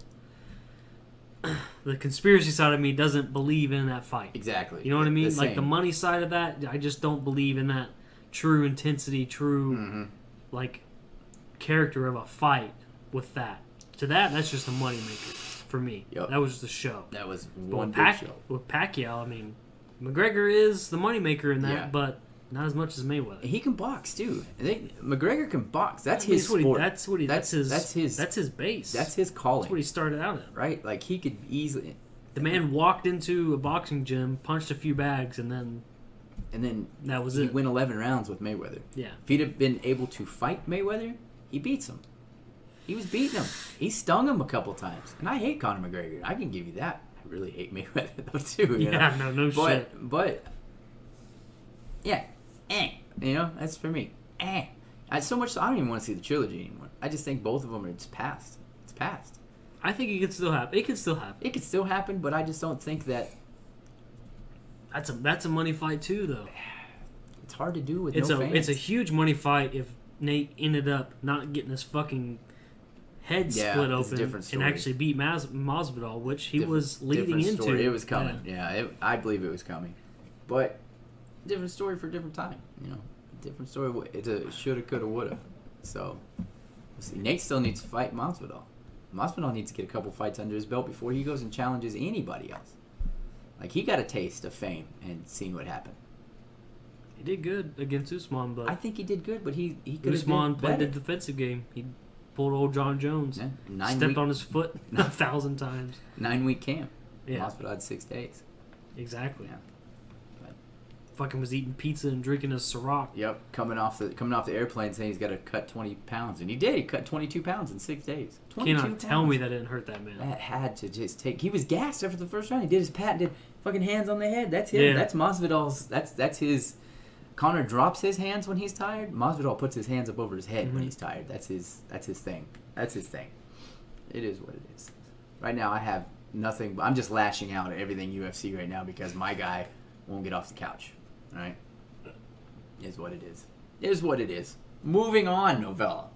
The conspiracy side of me doesn't believe in that fight. Exactly. You know what I mean? The Like the same. money side of that, I just don't believe in that true intensity, true like character of a fight with that. To that's just a moneymaker for me. Yep. That was just a show. That was But one with, big show. with Pacquiao, I mean, McGregor is the moneymaker in that, Yeah. but not as much as Mayweather. He can box too. McGregor can box. That's I mean, his sport. That's his base. That's his calling. That's what he started out at. Right? Like he could easily. The man walked into a boxing gym, punched a few bags, and then that was he it. win 11 rounds with Mayweather. Yeah. If he'd have been able to fight Mayweather, he beats him. He was beating him. He stung him a couple times. And I hate Conor McGregor. I can give you that. I really hate Mayweather though too. You Yeah, know? no shit. But yeah, you know, that's for me. I don't even want to see the trilogy anymore. I just think both of them are just past. It's past. I think it could still happen. It could still happen. It could still happen, but I just don't think that That's a money fight too, though. it's hard to do with It's no fans. a huge money fight if Nate ended up not getting his fucking head Yeah, split it's a open different and story. actually beat Masvidal, which he was leading different into. story. It was coming. Yeah, I believe it was coming. But different story for a different time. You know, different story. It's a shoulda, coulda, woulda. So we'll see. Nate still needs to fight Masvidal. Masvidal needs to get a couple fights under his belt before he goes and challenges anybody else. Like he got a taste of fame and seen what happened. He did good against Usman, but I think he did good, but he could have Usman did played the better. defensive game. He pulled old John Jones. Yeah, Stepped on his foot 1,000 times. 9-week camp. Yeah. Masvidal had 6 days. Exactly. Yeah. But- Fucking was eating pizza and drinking a Ciroc. Yep, coming off the airplane saying he's got to cut 20 pounds, and he did. He cut 22 pounds in 6 days. 22 Cannot tell pounds. me that didn't hurt that man. That had to just take. He was gassed after the first round. He did his pat, did fucking hands on the head. That's him. Yeah. That's Masvidal's. That's his. Conor drops his hands when he's tired. Masvidal puts his hands up over his head when he's tired. That's his thing. That's his thing. It is what it is. Right now, I have nothing. I'm just lashing out at everything UFC right now because my guy won't get off the couch. All right. It is what it is. It is what it is. Moving on, Novella.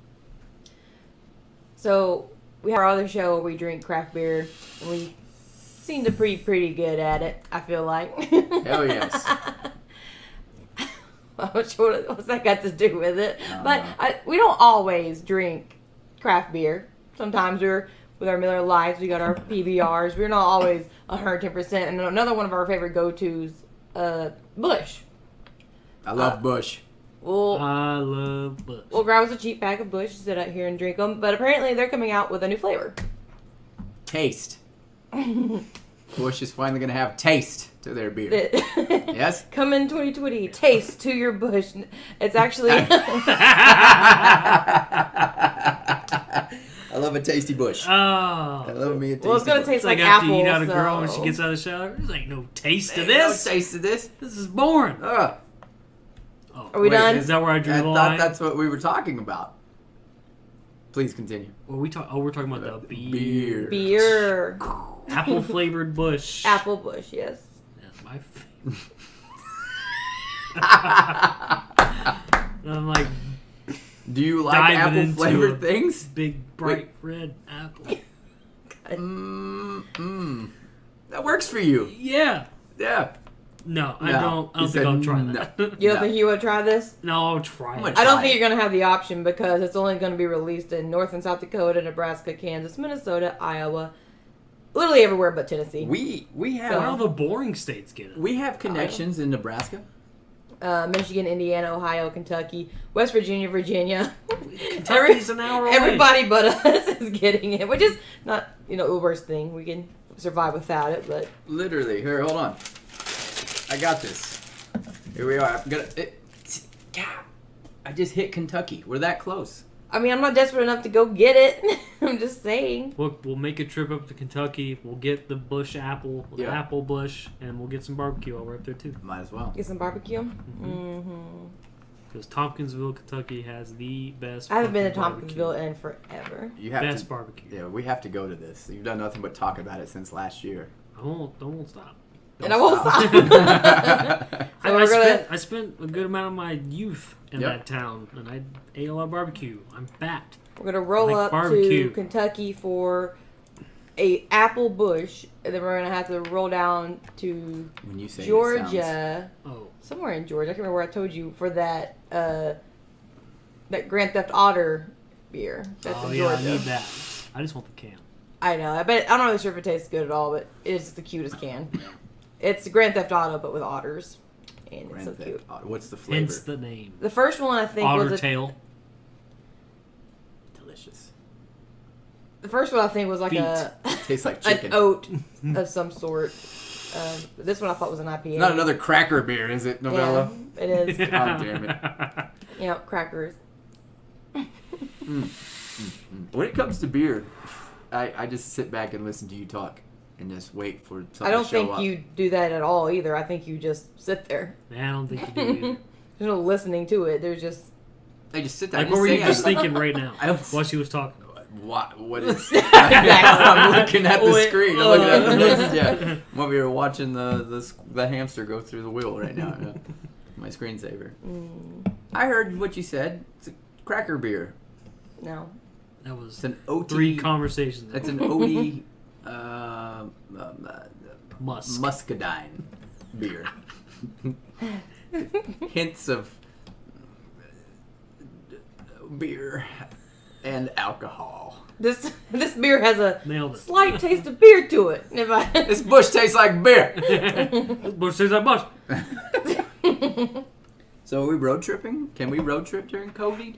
So we have our other show where we drink craft beer, and we seem to be pretty good at it. I feel like. Hell yes. I'm not sure what's that got to do with it, I don't but know. we don't always drink craft beer. Sometimes we're with our Miller Lights. We got our PBRs. We're not always 110%. And another one of our favorite go-tos, Busch. I love Busch. I love Busch. We'll grab us a cheap pack of Busch, sit out here and drink them. But apparently they're coming out with a new flavor. Taste. Busch is finally going to have taste to their beer. Yes? Come in 2020, taste to your Busch. It's actually... love a tasty Busch. Oh. I love me a tasty Well, it's gonna Busch. taste It's like like after apple. you eat out a so. girl when she gets out of the shower. There's like no taste to Ain't this. No taste of this. This is boring. Ugh. Oh, Are we done? Is that where I drew I the thought line? that's what we were talking about. Please continue. We're talking about the Beer. Beer. apple flavored Busch. Apple Busch, yes. That's my favorite. I'm like Do you like Diving apple into flavored a- things? big bright red apple. That works for you. Yeah. Yeah. No, I No. don't. I You don't think said I'll try no. that. You don't No. think you would try this? No, I'll try I'm it. gonna I don't Try think it. you're gonna have the option because it's only gonna be released in North and South Dakota, Nebraska, Kansas, Minnesota, Iowa, literally everywhere but Tennessee. We Where all have the boring states get it. we have connections in Nebraska. Michigan, Indiana, Ohio, Kentucky, West Virginia, Virginia. Kentucky's an hour away. Everybody but us is getting it, which is not the worst thing. We can survive without it, but Literally. Here, hold on. I got this. Here we are. I just hit Kentucky. We're that close. I mean, I'm not desperate enough to go get it. I'm just saying. We'll make a trip up to Kentucky. We'll get the Busch apple, the Yeah. apple Busch, and we'll get some barbecue while we're up there too. Might as well. Get some barbecue. Because Tompkinsville, Kentucky has the best. I haven't been to fucking Tompkinsville barbecue. in forever. You have Best to. barbecue. Yeah, we have to go to this. You've done nothing but talk about it since last year. I won't stop. And I won't stop. I, we're gonna- I spent a good amount of my youth in Yep. that town, and I ate a lot of barbecue. I'm fat. We're gonna roll Like up barbecue. to Kentucky for a apple Busch, and then we're gonna have to roll down to When you say it, it sounds- Georgia, Oh, somewhere in Georgia. I can't remember where I told you for that that Grand Theft Otter beer. That's oh in yeah, Georgia. I need that. I just want the can. I know. I bet I'm not really sure if it tastes good at all, but it's the cutest can. It's Grand Theft Auto, but with otters, and it's Grand so Theft cute. Auto. What's the flavor? Hence the name. The first one I think Otter was tail. Delicious. the first one I think was like a Tastes like an chicken. oat of some sort. This one I thought was an IPA. Not another cracker beer, is it, Novella? Yeah, it is. God damn it. Yeah, crackers. When it comes to beer, I just sit back and listen to you talk and just wait for something I don't to show think up. you do that at all either. I think you just sit there. I don't think you do either. There's no listening to it. There's just I just sit there. Like, I what were you say just I- thinking right now I don't- while she was talking? What is? Exactly. I'm looking at the Wait, screen. I'm looking at the list. Yeah, what we were watching the hamster go through the wheel right now. Yeah. My screensaver. I heard what you said. It's a cracker beer. no. That was It's an OT. 3 conversations. It's an OD Musk. muscadine beer. Hints of beer and alcohol. This beer has a Nailed it. slight taste of beer to it. If I This Busch tastes like beer. Bush says that much. So are we road tripping? Can we road trip during COVID?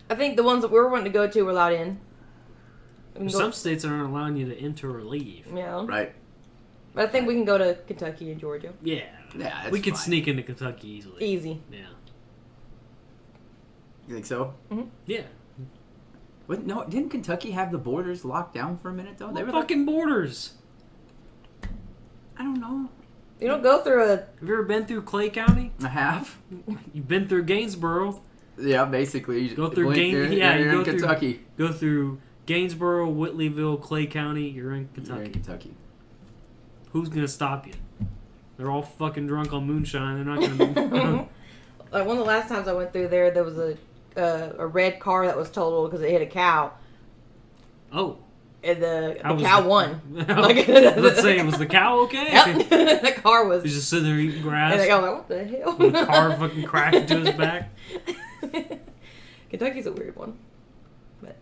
I think the ones that we were wanting to go to were allowed in. We can go- Some states aren't allowing you to enter or leave. yeah. Right. But I think we can go to Kentucky and Georgia. Yeah. Yeah, that's we could fine. sneak into Kentucky easily. Easy. Yeah. You think so? Yeah. What? No, didn't Kentucky have the borders locked down for a minute though? They What were fucking borders? I don't know. You don't go through a Have you ever been through Clay County? I have. You've been through Gainsboro. Yeah, basically. You Go through blink, Gaines- you're, yeah, you're you in go through- Kentucky. Go through Gainsboro, Whitleyville, Clay County. You're in Kentucky. You're in Kentucky. Who's gonna stop you? They're all fucking drunk on moonshine. They're not gonna. like one of the last times I went through there was a red car that was totaled because it hit a cow, Oh. and the How was cow the- won. Let's say, was the cow okay? Yep, the car was. He's just sitting there eating grass. And I was like, what the hell? With the car fucking cracked into his back. Kentucky's a weird one. But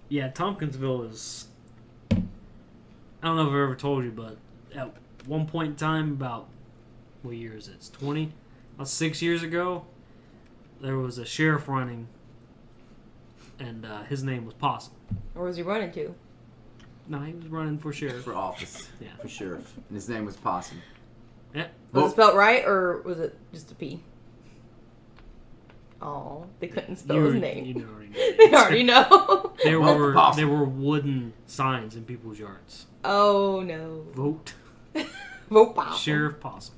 Yeah, Tompkinsville is. I don't know if I've ever told you, but at one point in time, about what year is it? It's 20? About 6 years ago, there was a sheriff running, and his name was Possum. where was he running to? No, he was running for sheriff. For office. Yeah. For sheriff. And his name was Possum. Yeah. Was Well- it spelled right or was it just a P? Oh, they couldn't spell his name. You already know. They already know. There were wooden signs in people's yards. Oh no. Vote Vote Possum. Sheriff Possum.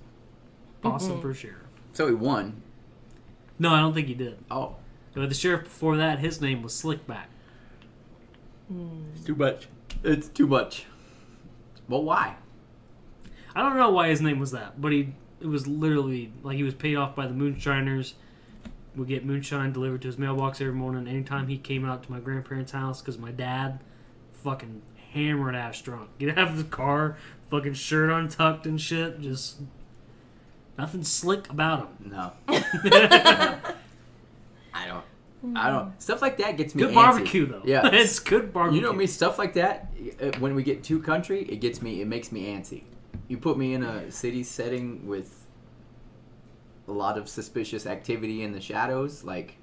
Possum for sheriff. So he won. No, I don't think he did. Oh. But the sheriff before that, his name was Slickback. It's too much. It's too much. Well, why? I don't know why his name was that, but it was literally like he was paid off by the moonshiners. Would get moonshine delivered to his mailbox every morning. Anytime he came out to my grandparents' house, because my dad, fucking hammered ass drunk, get out of the car, fucking shirt untucked and shit, just nothing slick about him. No. I don't. Stuff like that gets me Good antsy. barbecue though. Yeah. It's good barbecue. You know me, stuff like that, when we get too country, it makes me antsy. You put me in a city setting with a lot of suspicious activity in the shadows, like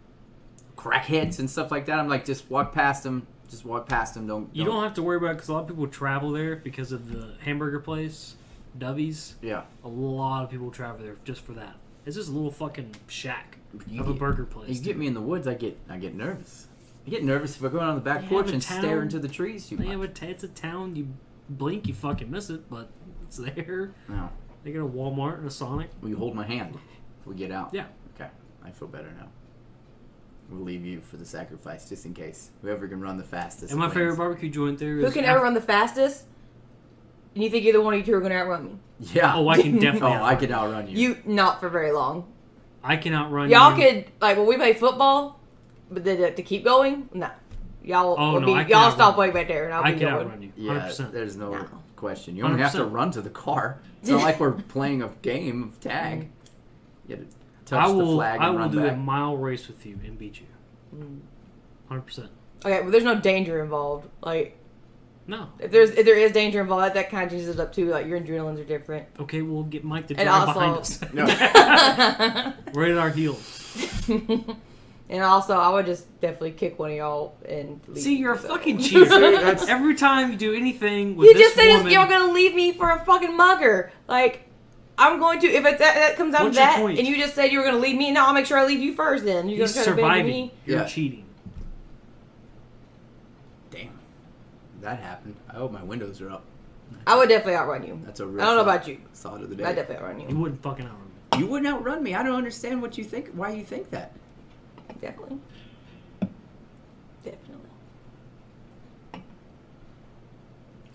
crackheads and stuff like that. I'm like, just walk past them. Just walk past them. You don't have to worry about it because a lot of people travel there because of the hamburger place, Dubby's. Yeah. A lot of people travel there just for that. It's just a little fucking shack You of a burger place. You get me in the woods, I get nervous. I get nervous if I go out on the back porch and stare into the trees too much. Yeah, it's a town. You blink, you fucking miss it, but it's there. No. They got a Walmart and a Sonic. Will you hold my hand if we get out? Yeah. Okay. I feel better now. We'll leave you for the sacrifice, just in case. Whoever can run the fastest. And my wins. favorite barbecue joint there is... Who can ever run the fastest? And you think either one of you two are going to outrun me? Yeah. Oh, I can definitely I can outrun you. You, not for very long. I can outrun Y'all you. could, like, when we play football, but to keep going, no. Y'all y'all stop way back there, and I'll I be can going. outrun you. 100%. Yeah, there's no No. question. You only have to 100%. run to the car. It's not like we're playing a game of tag. You have to touch I will, the flag and I will run do back. a mile race with you and beat you. 100%. Okay, but there's no danger involved. Like, No. if there is danger involved, that kind of changes it up too. Like, your adrenalines are different. Okay, we'll get Mike to And drive also- behind us. No. Right at our heels. And also, I would just definitely kick one of y'all and leave. See, you're a so. fucking cheater. that's- Every time you do anything with You this just said woman, you're gonna leave me for a fucking mugger. Like, I'm going to, if it's that comes down to What's your that, point? and you just said you were gonna leave me, no, I'll make sure I leave you first then. You're he's gonna try to abandon surviving. me? You're Yeah. cheating. Damn. That happened. I hope my windows are up. I would definitely outrun you. That's a real I don't know about you. thought of the day. I'd definitely outrun You you. wouldn't fucking outrun me. You wouldn't outrun me. I don't understand what you think. Why you think that? Definitely. Definitely.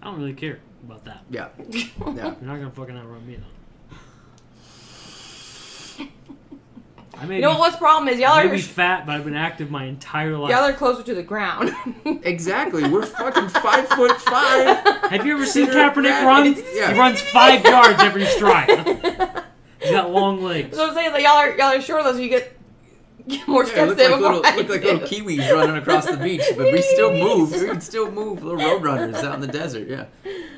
I don't really care about that. Yeah. Yeah. You're not gonna fucking outrun me though. I may You know be, what's the problem is? Y'all I are may be fat, but I've been active my entire life. y'all are closer to the ground. Exactly. We're fucking 5'5". Have you ever seen Consider Kaepernick that- run? Yeah. He runs 5 yards every stride. He's got long legs. So I'm saying, like, y'all are shorter, so you get more Yeah, steps look than like before I look like do. little kiwis running across the beach, but we still move. We can still move. Little roadrunners out in the desert. Yeah,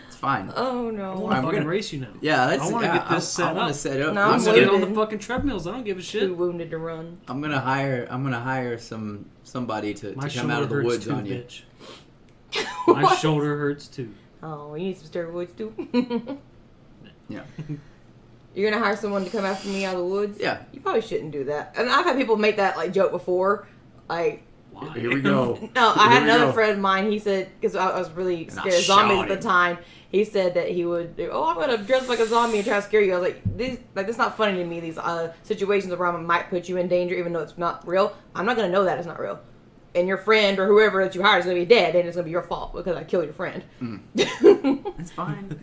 it's fine. Oh I no. want to I'm fucking gonna- race you now. Yeah, that's. I want to yeah, get this set I want up. to set up. No, I'm I'm just getting on wounded. the fucking treadmills. I don't give a Too shit. wounded to run. I'm gonna hire somebody to My come out of the shoulder woods hurts too, on you. bitch. My What? shoulder hurts too. Oh, you need some steroids too. Yeah. You're gonna hire someone to come after me out of the woods? Yeah. You probably shouldn't do that. And I've had people make that like joke before. Like, Why? Here we go. no, I had Here we another go. friend of mine. He said, because I was really And scared I of zombies shot at the him. time. He said that he would, I'm gonna dress like a zombie and try to scare you. I was like, that's not funny to me. These situations where I might put you in danger, even though it's not real. I'm not gonna know that it's not real. And your friend or whoever that you hired is gonna be dead, and it's gonna be your fault because I killed your friend. It's fine.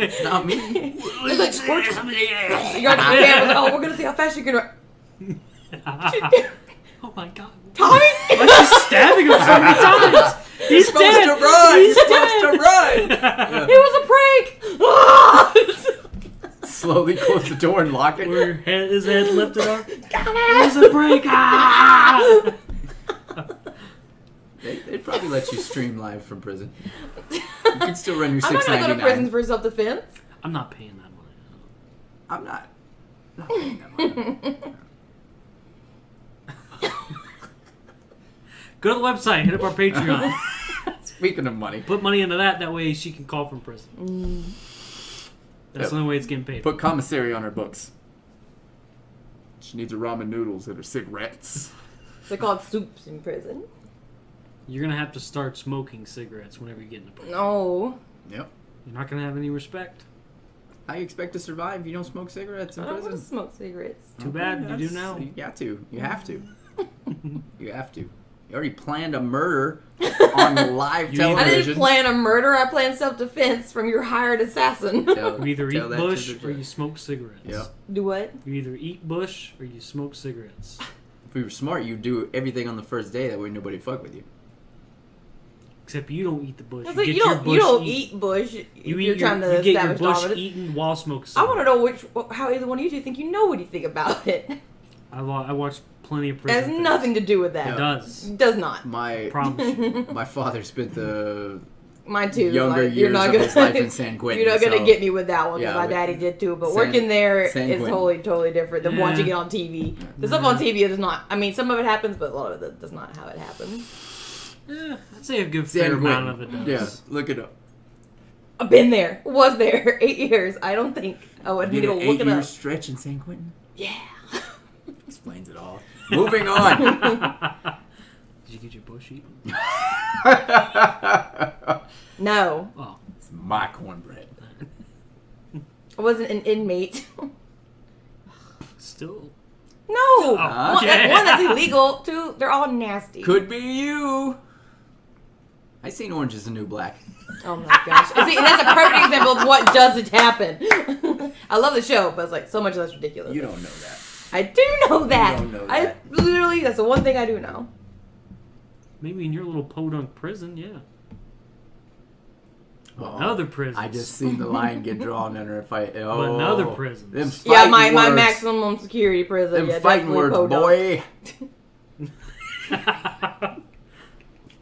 It's not me. It's like, you're gonna be like, oh, we're gonna see how fast you can run. Oh my god. Tommy! Why is she stabbing him so many times? He's supposed dead. to run. He's You're supposed to run. It was a prank! Slowly close the door and lock it. Where his head lifted up. It was a break. Ah! They'd probably let you stream live from prison. You can still run your I'm not gonna go to prison $6.99. for self-defense. I'm not paying that money. I'm not paying that money. Go to the website. Hit up our Patreon. Speaking of money, Put money into that. That way she can call from prison. That's Yep. the only way it's getting paid. put commissary on our books. She needs her ramen noodles and her cigarettes. They're called soups in prison. You're gonna have to start smoking cigarettes whenever you get into prison. No. Yep. You're not gonna have any respect. How you expect to survive if you don't smoke cigarettes in I don't prison? want to smoke cigarettes. Too bad, you do now. You got to. You have to. You have to. You already planned a murder on live You either- I television. didn't plan a murder. I planned self-defense from your hired assassin. Tell- You either tell eat that to Busch the or judge. you smoke cigarettes. Yep. Do what? You either eat Busch or you smoke cigarettes. If we were smart, you'd do everything on the first day. That way nobody fuck with you. Except you don't eat the Busch. I was You like, get you your don't, Busch you don't eat- eat Bush. You You're eat your, trying to you get your establish Busch dominance. eaten while smoking I cigarettes. want to know how either one of you two think you know what you think about it. I watched plenty of It prison has things. nothing to do with that. It does. It does not. My Promise you. my father spent the Mine too. younger like, years of his life in San Quentin. You're not gonna so- get me with that one because Yeah, my but daddy did too. But San- working there San is Quentin. totally different than Yeah. watching it on TV. The stuff on TV is not. I mean, some of it happens, but a lot of it does not how it happens. Yeah, I'd say a good San fair amount of Quentin. it does. Yeah, look it up. I've been there. Was there 8 years? I don't think. Oh, I need Did to go an look it 8-year up. stretch in San Quentin? Yeah. Explains it all. Moving on. Did you get your Busch eaten? No, Oh, It's my cornbread. I wasn't an inmate. still. No. Oh, okay. One, that's illegal. Two, they're all nasty. Could be you. I seen Orange is the New Black. Oh my gosh. And see, and that's a perfect example of what doesn't happen. I love the show, but it's like so much of that's ridiculous. You don't know that. I do know that. don't know I that. literally, that's the one thing I do know. Maybe in your little podunk prison, yeah. Well, Another prison. I just seen the line get drawn in her fight. Oh, But another prisons. Them Yeah, fighting my words. maximum security prison. Them Yeah, fighting definitely words, podunk. boy.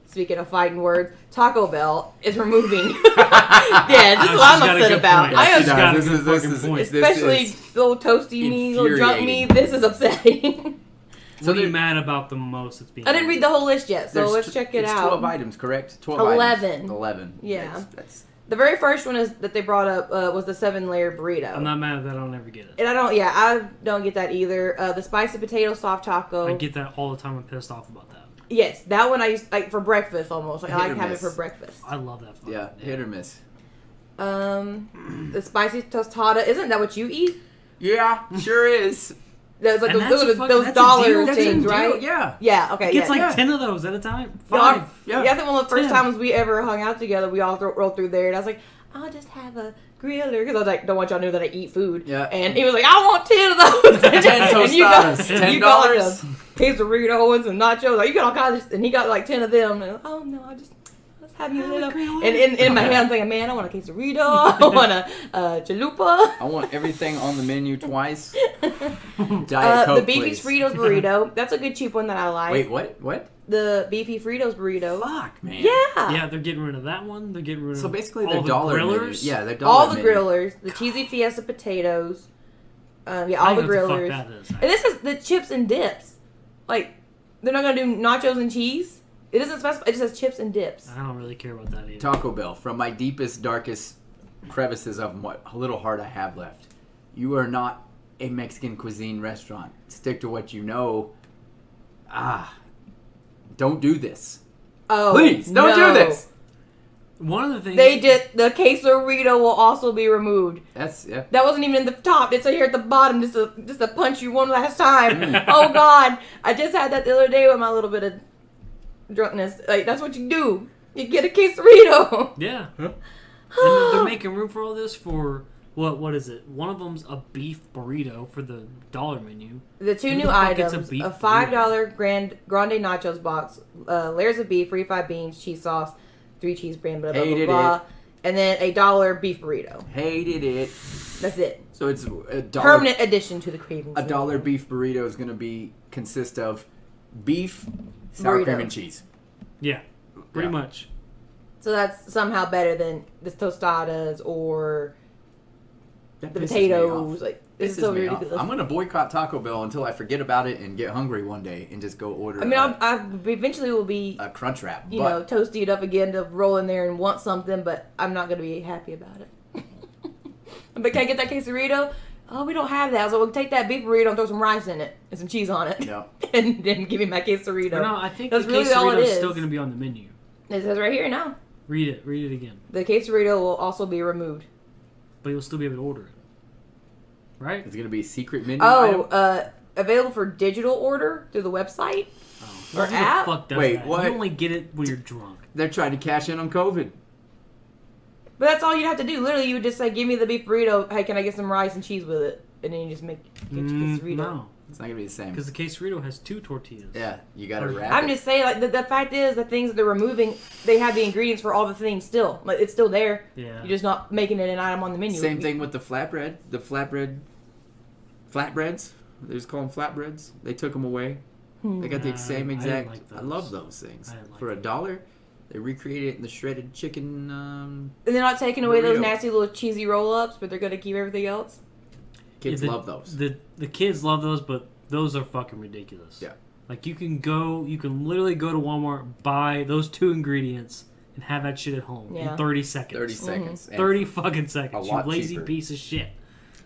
Speaking of fighting words, Taco Bell is removing. Yeah, this is No, what I'm she's got a upset good about. point. I She's am, got a This good is- this fucking is- point. this especially is little toasty me, little drunk me. infuriating. This is upsetting. So What are you there- mad about the most? That's being I didn't read the whole list yet, so There's let's tw- check it it's out. 12 items, correct? 12 11. items. 11. Yeah. That's The very first one is that they brought up was the 7-layer burrito. I'm not mad at that. I'll never get it. And I don't get that either. The spicy potato soft taco. I get that all the time. I'm pissed off about that. Yes, that one I used like for breakfast almost. Like, I Hit like or having it miss. for breakfast. I love that. Fucking yeah, hit or miss. The spicy tostada. Isn't that what you eat? Yeah, sure is. Those like And those, that's a those, fucking- those that's a dollar deal. That's a things, deal, right? Yeah. Yeah. Okay. It gets yeah. like Yeah. 10 of those at a time. Yeah, 5. Yeah. I think one of the first 10. times we ever hung out together, we all rolled through there, and I was like, I'll just have a griller because I was like, don't want y'all to know that I eat food. Yeah. And he was like, I want 10 of those. 10 And you got tostadas. you got like a $10. quesarito and some nachos. Like you got all kinds of, and he got like 10 of them. And oh no, let's have you a little. And in my head, I'm thinking, man, I want a quesarito. I want a chalupa. I want everything on the menu twice. Diet The Coke, beefy please. Fritos burrito. That's a good cheap one that I like. Wait, what? What? The beefy Fritos burrito. Fuck, man. Yeah. Yeah, they're getting rid of that one. They're getting rid of So basically, all they're the dollar grillers. menus. Yeah, they're dollar All the menu. grillers, the cheesy fiesta potatoes, yeah, I all the don't know what grillers, the fuck that is. and this is the chips and dips. Like they're not gonna do nachos and cheese. It doesn't specify. It just says chips and dips. I don't really care about that either. Taco Bell, from my deepest, darkest crevices of what little heart I have left. You are not a Mexican cuisine restaurant. Stick to what you know. Don't do this. Oh, Please, don't no. do this. One of the things They did the quesarito will also be removed. That's yeah. That wasn't even in the top. It's here at the bottom, just to punch you one last time. Mm. Oh God, I just had that the other day with my little bit of drunkenness. Like that's what you do. You get a quesarito. Yeah. And they're making room for all this for what is it? One of them's a beef burrito for the dollar menu. The two Who new the fuck gets items: a beef a $5 grande nachos box, layers of beef, refried beans, cheese sauce, 3 cheese brand, blah blah blah, Hated blah, it. and then a $1 beef burrito. Hated it. That's it. So it's a dollar. Permanent addition to the cravings. A $1 beef burrito is going to consist of beef, sour Burrito. cream, and cheese. Yeah. Pretty Yeah. much. So that's somehow better than the tostadas or That the pisses me potatoes. off. Like this is Pisses so me off. ridiculous. I'm going to boycott Taco Bell until I forget about it and get hungry one day and just go order I mean, I eventually will be, a Crunch Wrap. you know, toasty it up again to roll in there and want something, but I'm not going to be happy about it. But can I get that quesarito? oh, we don't have that. I was like, well, take that beef burrito and throw some rice in it and some cheese on it. Yep. And then give me my quesarito. No, I think That's the really all it quesarito is is. still going to be on the menu. It says right here now. Read it again. The quesarito will also be removed. But you'll still be able to order it. Right? It's gonna be a secret menu. item? Available for digital order through the website. Or Or app? Who the fuck does Wait, that? what? You only get it when you're drunk. They're trying to cash in on COVID. But that's all you'd have to do. Literally, you would just say, give me the beef burrito. Hey, can I get some rice and cheese with it? And then you just get your quesarito. No. It's not gonna be the same. Because the quesarito has 2 tortillas. Yeah, you gotta Or- wrap I'm it. just saying, like, the fact is, the things that they're removing, they have the ingredients for all the things still. Like, it's still there. Yeah. You're just not making it an item on the menu. Same thing with the flatbread. The flatbreads. They just call them flatbreads. They took them away. They got the same I didn't exact. like I those. love those things. I didn't like For those. $1, they recreated it in the shredded chicken. And they're not taking away those burrito. nasty little cheesy roll-ups, but they're going to keep everything else. Kids Yeah, love those. The kids love those, but those are fucking ridiculous. Yeah. Like, you can literally go to Walmart, buy those 2 ingredients, and have that shit at home Yeah. in 30 seconds. 30 seconds. And 30 fucking seconds. A You lot lazy cheaper. piece of shit.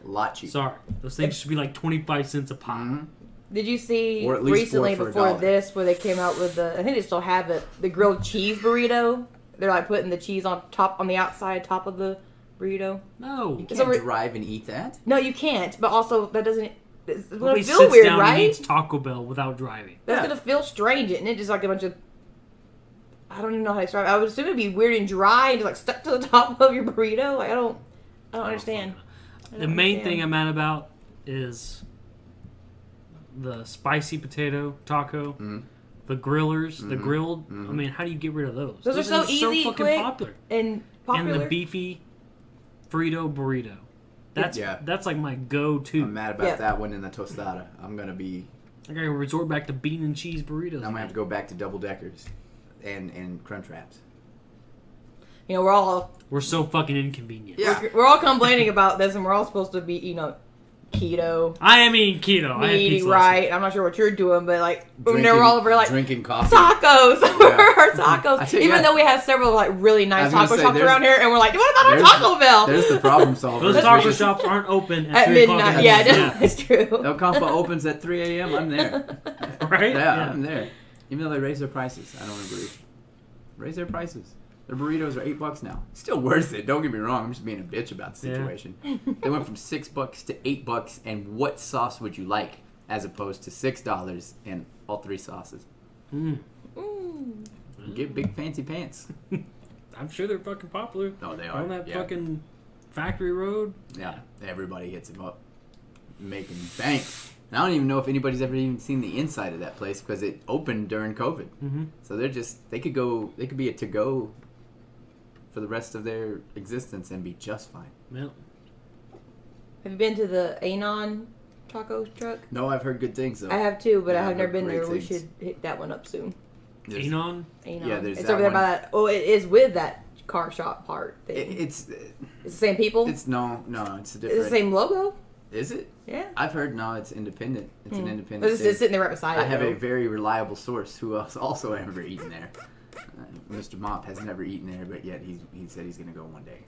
A lot cheaper. Sorry. Those things should be like 25 cents a pop. Mhm. Did you see Or at least recently four for before $1. this where they came out with I think they still have it, the grilled cheese burrito? They're like putting the cheese on the outside top of the burrito. No. You So can't we're- drive and eat that. No, you can't. But also, that doesn't. It's gonna Nobody feel sits weird, down and right? eats Taco Bell without driving. That's Yeah. gonna feel strange, and it just like a bunch of. I don't even know how to describe it. I would assume it'd be weird and dry and just like stuck to the top of your burrito. Like I don't understand. The main thing I'm mad about is the spicy potato taco, Mhm. the grillers, the Mhm. grilled. Mhm. I mean, how do you get rid of those? Those are so things easy, fucking quick. popular. And popular. And the beefy Frito burrito. That's Yeah. that's like my go-to. I'm mad about Yeah. that one in the tostada. I'm gonna be. I gotta resort back to bean and cheese burritos. I'm gonna have to go back to double deckers, and crunch wraps. You know, We're so fucking inconvenient. Yeah. we're all complaining about this, and we're all supposed to be keto. I am eating keto. I had Eating pizza last right. I'm not sure what you're doing, but like when Drinking- they're all over like drinking coffee. tacos, Yeah. our tacos. I tell you, Even yeah. though we have several like really I nice was gonna taco say, shops there's- around here, and we're like, what about our there's- Taco Bell? There's the problem solver. Those taco shops aren't open at 3 o'clock midnight. in the Yeah, morning. it's true. El Campo opens at 3 a.m. I'm there. Right? Yeah, I'm there. Even though they raise their prices, I don't agree. Raise their prices. Their burritos are $8 now. Still worth it. Don't get me wrong. I'm just being a bitch about the Yeah. situation. They went from $6 to $8, and what sauce would you like, as opposed to $6 and all 3 sauces? Mm. Get big fancy pants. I'm sure they're fucking popular. Oh, they are. On that yeah. fucking factory road. Yeah, everybody hits him up, making bank. And I don't even know if anybody's ever even seen the inside of that place because it opened during COVID. Mm-hmm. So they could be a to-go for the rest of their existence and be just fine. Well, Have you been to the Anon taco truck? No, I've heard good things though. I have too, but Yeah, I have I've never heard been there. great We things. should hit that one up soon. There's- Anon. Anon. Yeah, there's it's that over there one. by that. Oh, it is with that car shop part thing. It's It's the same people. it's no, it's It's different. the same logo. Is it? Yeah. I've heard no, it's independent. It's an independent. It's just thing. sitting there right beside I it. have though. a very reliable source who else also ever eaten there. Mr. Mop has never eaten there, but yet he said he's gonna go one day.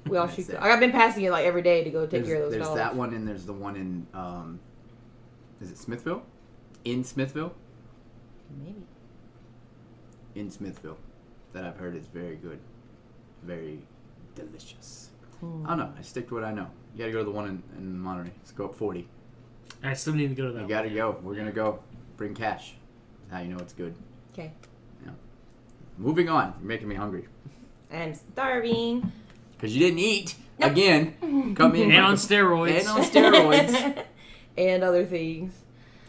We all That's should. it. I've been passing it like every day to go take There's, care of those there's dogs. that one, and there's the one in is it Smithville? In Smithville? Maybe. In Smithville, that I've heard is very good, very delicious. I don't know. I stick to what I know. You gotta go to the one in Monterey. Let's go up 40. I still need to go to that. You gotta go. We're gonna go. Bring cash. Now you know it's good. Okay. Moving on. You're making me hungry. I'm starving. Because you didn't eat. Nope. Again. Come in. And on steroids. And on steroids. And other things.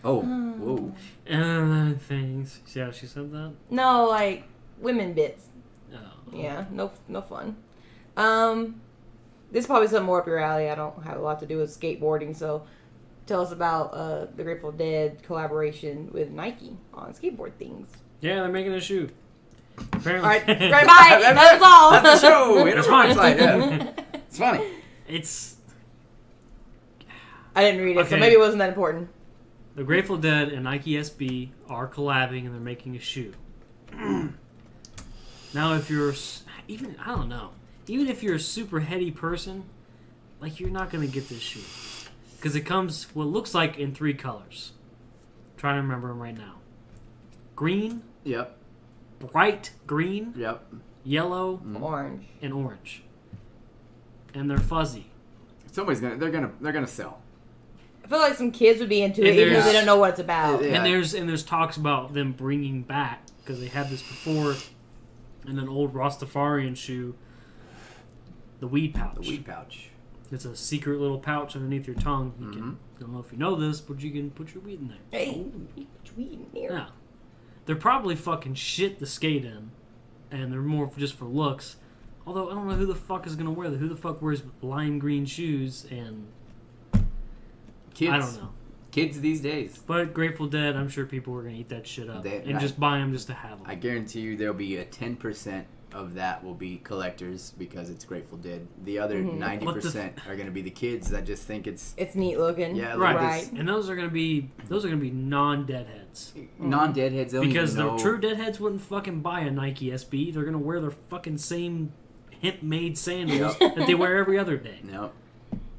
Oh. Whoa. And things. See how she said that? No, like women bits. Oh. Yeah, no fun. This is probably something more up your alley. I don't have a lot to do with skateboarding, so tell us about the Grateful Dead collaboration with Nike on skateboard things. Yeah, they're making a shoe. Apparently. All right, right, bye. That's all. That's the show. Hit That's our fine. website, yeah. It's funny. It's I didn't read it, so Okay. maybe it wasn't that important. the Grateful Dead and Nike SB are collabing and they're making a shoe. Now, if you're I don't know, even if you're a super heady person, like you're not gonna get this shoe. because it comes what looks like in 3 colors. I'm trying to remember them right now. Green, Yep. bright green, Yep. yellow, Orange. and orange. And they're fuzzy. They're gonna sell. I feel like some kids would be into And it, even if they there's- don't know what it's about. Yeah. And there's talks about them bringing back, because they had this before in an old Rastafarian shoe, the weed pouch. The weed pouch. It's a secret little pouch underneath your tongue. You can, I don't know if you know this, but you can put your weed in there. Hey, you put your weed in there. Yeah. They're probably fucking shit to skate in, and they're more just for looks. Although I don't know who the fuck is gonna wear them. Who the fuck wears lime green shoes? And Kids. I don't know. Kids these days. But Grateful Dead, I'm sure people were gonna eat that shit up and I- just buy them just to have them. I guarantee you there'll be a 10% of that will be collectors because it's Grateful Dead. The other 90% are going to be the kids that just think it's It's neat looking. Yeah, Right. Right. And those are gonna be non-deadheads. non-deadheads. They don't Because even the know. true deadheads wouldn't fucking buy a Nike SB. They're gonna wear their fucking same hemp-made sandals Yep. that they wear every other day, No.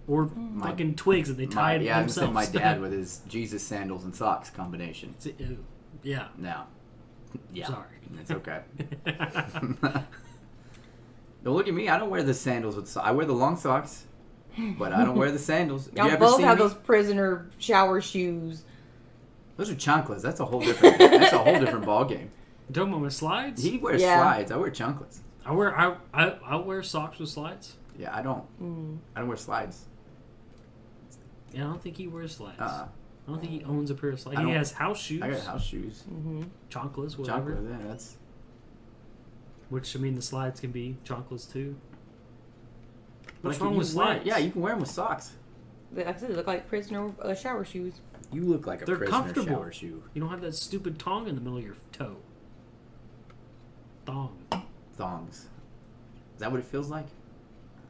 or fucking twigs that they tied Yeah, I'm saying themselves. my dad with his Jesus sandals and socks combination. Yeah. No. Yeah. Sorry. It's okay. Don't look at me. I don't wear the sandals with socks. I wear the long socks, but I don't wear the sandals. Y'all you ever both seen have me? those prisoner shower shoes. Those are chanclas. That's a whole different. That's a whole different ball game. You talking about my slides? He wears Yeah. slides. I wear chanclas. I wear socks with slides. Yeah, I don't. I don't wear slides. Yeah, I don't think he wears slides. Uh-uh. I don't think he owns a pair of slides. I He don't- has house shoes, I got house shoes. chanclas, whatever. Chanclas. Yeah, that's. Which I mean, the slides can be chanclas too. What's Like, wrong you with wear- slides? Yeah, you can wear them with socks. Like I said, they look like prisoner shower shoes. You look like a They're prisoner comfortable. shower shoe. You don't have that stupid tongue in the middle of your toe. Thong. Thongs. Is that what it feels like?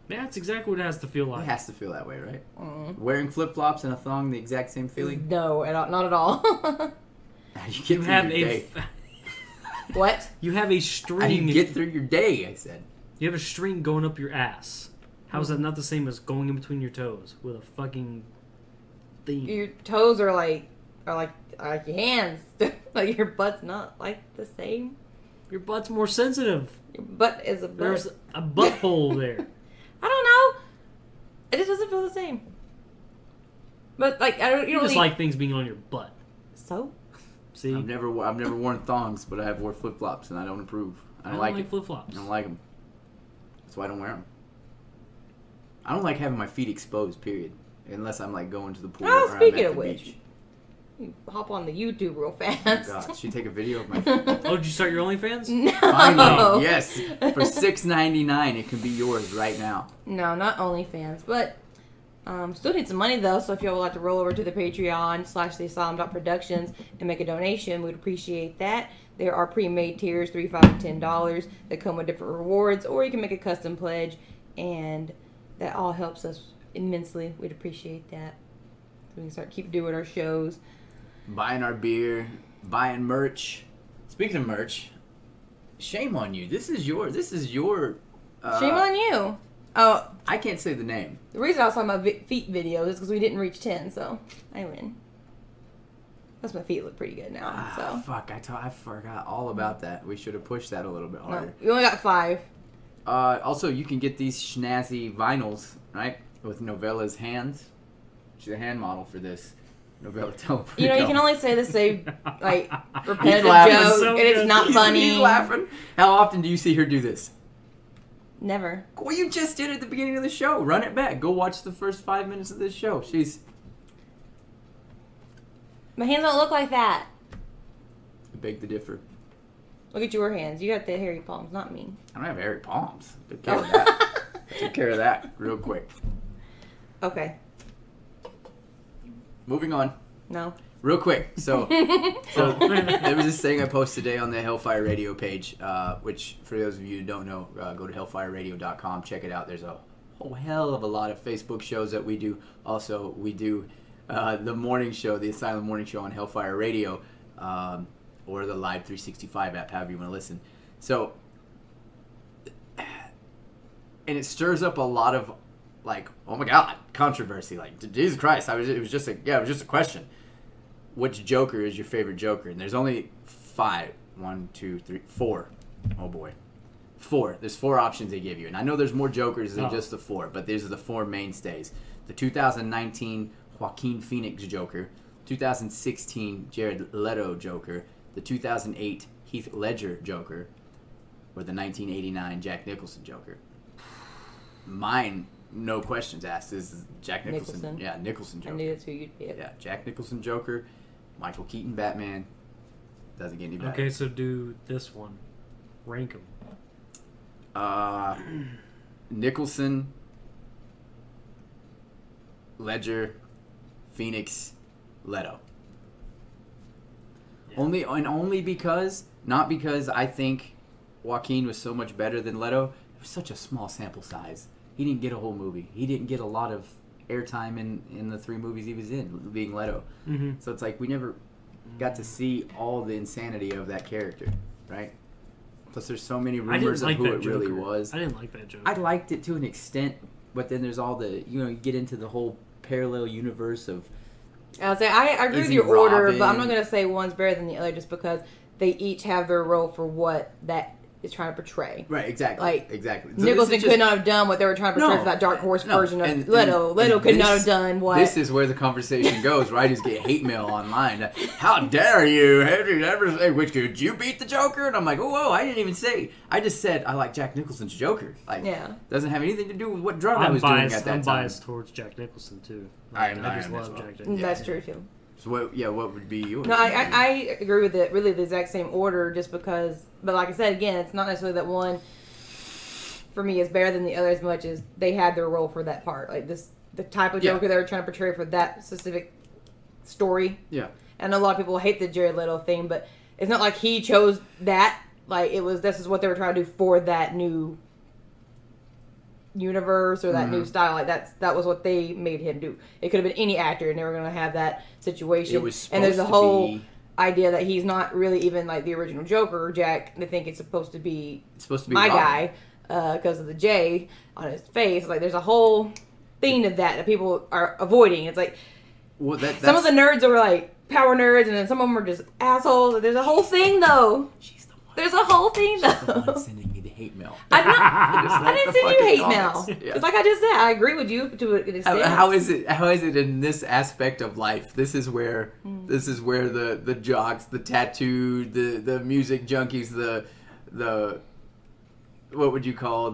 Yeah, that's exactly what it has to feel like. It has to feel that way, right? Wearing flip flops and a thong, the exact same feeling. No, not at all. How do you get You through have your a day? What? you have a How do you string. get through your day? I said. You have a string going up your ass. How is that not the same as going in between your toes with a fucking thing? Your toes are like your hands. Like your butt's not like the same. Your butt's more sensitive. Your butt is a butt. There's a butthole there. I don't know. It just doesn't feel the same. But like I don't. You You don't just really- like things being on your butt. so. See, I've never worn thongs, but I have worn flip flops, and I don't approve. I I don't don't like like it. flip flops. I don't like them. That's why I don't wear them. I don't like having my feet exposed. Period. Unless I'm like going to the pool. Oh, or I'm speaking at of the which. beach. You hop on the YouTube real Oh, fast. God, should you take a video of my? Oh, did you start your OnlyFans? No. Finally, yes. For $6.99, it can be yours right now. No, not OnlyFans, but still need some money though. So if y'all would like to roll over to the Patreon/theasylum.productions and make a donation, we'd appreciate that. There are pre-made tiers, $3, $5, and $10 that come with different rewards, or you can make a custom pledge, and that all helps us immensely. We'd appreciate that. So we can keep doing our shows. Buying our beer, buying merch. Speaking of merch, shame on you. This is your. Shame on you. Oh, I can't say the name. the reason I was talking about feet videos is because we didn't reach 10, so I win. Plus my feet look pretty good now. So Fuck, I forgot all about that. We should have pushed that a little bit no, harder. we only got 5. Also, you can get these schnazzy vinyls, right? With Novella's hands. She's a hand model for this. Novella, tell him. You know, you can only say the same like He's repetitive laughing joke, so and it's good. not funny. He's laughing. How often do you see her do this? Never. Well, you just did it at the beginning of the show. Run it back. Go watch the first 5 minutes of this show. She's My hands don't look like that. beg to differ. Look at your hands. You got the hairy palms, not me. I don't have hairy palms. Took care of that. Took care of that real quick. Okay. Moving on. No. Real quick. So there was this thing I posted today on the Hellfire Radio page, which for those of you who don't know, go to hellfireradio.com. Check it out. There's a whole hell of a lot of Facebook shows that we do. Also, we do the morning show, the Asylum Morning Show on Hellfire Radio, or the Live 365 app, however you want to listen. So, and it stirs up a lot of like, oh my God, controversy. Like, Jesus Christ, it was just a question. Which Joker is your favorite Joker? And there's only 5. 1, 2, 3, 4. Oh boy. 4. There's 4 options they give you. And I know there's more Jokers than just the 4, but these are the 4 mainstays. The 2019 Joaquin Phoenix Joker, 2016 Jared Leto Joker, the 2008 Heath Ledger Joker, or the 1989 Jack Nicholson Joker. Mine, no questions asked, is Jack Nicholson. Yeah, Nicholson Joker. I knew that's who you'd pick. Yeah, Jack Nicholson Joker, Michael Keaton Batman. Doesn't get any better. Okay, so do this one. Rank them. Nicholson, Ledger, Phoenix, Leto. Yeah. Only because, not because I think Joaquin was so much better than Leto. It was such a small sample size. He didn't get a whole movie. He didn't get a lot of airtime in the 3 movies he was in, being Leto. Mm-hmm. So it's like we never got to see all the insanity of that character, right? Plus, there's so many rumors of who it really was. I didn't like that Joker. I liked it to an extent, but then there's all the, you get into the whole parallel universe of. I'll say I agree with your order, but I'm not going to say one's better than the other just because they each have their role for what that is trying to portray. Right, exactly. Like, exactly. So Nicholson could not have done what they were trying to portray for that Dark Horse version of Leto. Leto could not have done what... This is where the conversation goes, right? Is get hate mail online. How dare you? How did you ever say, which could you beat the Joker? And I'm like, whoa, I didn't even say. I just said I like Jack Nicholson's Joker. Like, doesn't have anything to do with what drug I was doing at that time. I'm biased towards Jack Nicholson, too. I just love Jack Nicholson. That's true, too. So what would be yours? No, I agree with it. Really, the exact same order, just because. But like I said, again, it's not necessarily that one for me is better than the other as much as they had their role for that part. Like the type of Joker they were trying to portray for that specific story. Yeah. And a lot of people hate the Jared Leto thing, but it's not like he chose that. Like this is what they were trying to do for that new universe or that new style. Like that was what they made him do. It could have been any actor, and they were going to have that situation. It was supposed and there's a to whole be... idea that he's not really even like the original Joker or Jack. They think it's supposed to be my Robin. guy because of the J on his face. Like there's a whole thing of that people are avoiding. It's like some of the nerds are like power nerds, and then some of them are just assholes. There's a whole thing though. She's the one. There's a whole thing though. She's the one sending me the hate mail. I didn't send you hate mail. Yeah. It's like I just said. I agree with you to an extent. How is it in this aspect of life? This is where the jocks, the tattooed, the music junkies, the what would you call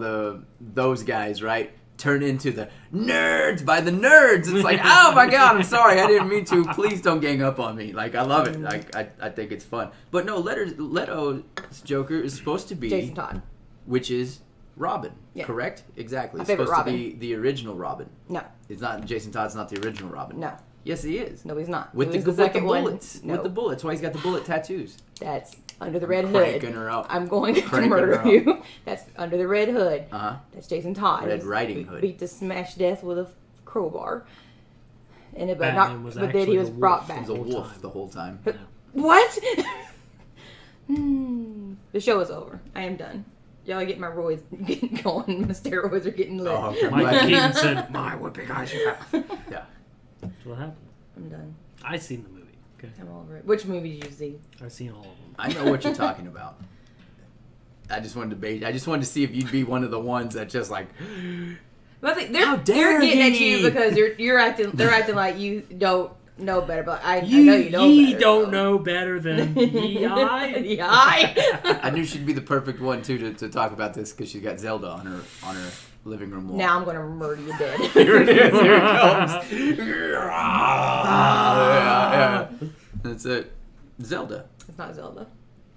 those guys, right? Turn into the nerds by the nerds. It's like, oh my God, I'm sorry, I didn't mean to. Please don't gang up on me. Like, I love it. Like, I think it's fun. But no, Leto's Joker is supposed to be Jason Todd, which is Robin. Yeah. Correct? Exactly. My It's favorite supposed to Robin. be the original Robin. No. It's not. Jason Todd's not the original Robin. No. Yes, he is. No, he's not. With He the was second bullets. one. No. With the bullets. That's why he's got the bullet tattoos. That's under the red Cranking hood. her up. I'm going to Cranking murder her you. That's under the red hood. Uh-huh. That's Jason Todd. Red Riding Hood. Beat to smash death with a crowbar. And it, Batman was but then actually he was the brought wolf. back. He's a whole wolf time. the whole time. Yeah. What? The show is over. I am done. Y'all get my roids getting going. My steroids are getting lit. Oh, okay. Mike Keaton said, "My, what big eyes you have." Yeah. That's what happened. I'm done. I seen the movie. Okay, I'm over it. Which movie did you see? I've seen all of them. I know what you're talking about. I just wanted to debate. I just wanted to see if you'd be one of the ones that just like. But I think How dare they're getting at he? you because you're acting. They're acting like you don't know better. But I know you know Ye better. don't so. know better than ye I. Yeah. I knew she'd be the perfect one too to talk about this because she's got Zelda on her living room wall. Now I'm gonna murder you dead. Here it is. Here it comes. Yeah. That's it. Zelda. It's not Zelda.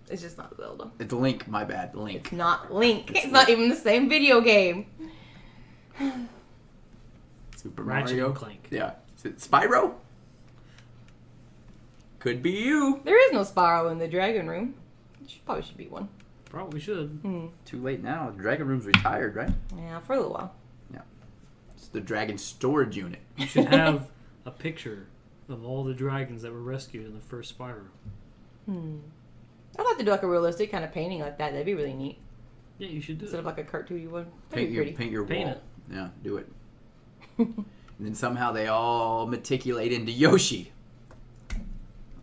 It's just not Zelda. It's Link. My bad. Link. It's not Link. It's not even the same video game. Super Ratchet Mario. and Clank. Yeah. Is it Spyro? Could be you. There is no Spyro in the Dragon Room. Probably should be one. Probably should. Too late now. Dragon Room's retired, right? Yeah, for a little while. Yeah. It's the Dragon Storage Unit. You should have a picture of all the dragons that were rescued in the first Spyro. I'd like to do like a realistic kind of painting like that. That'd be really neat. Yeah, you should do Instead it. of like a cartoony one. That'd Paint be your pretty. paint your Paint wall. it. Yeah, do it. And then somehow they all matriculate into Yoshi.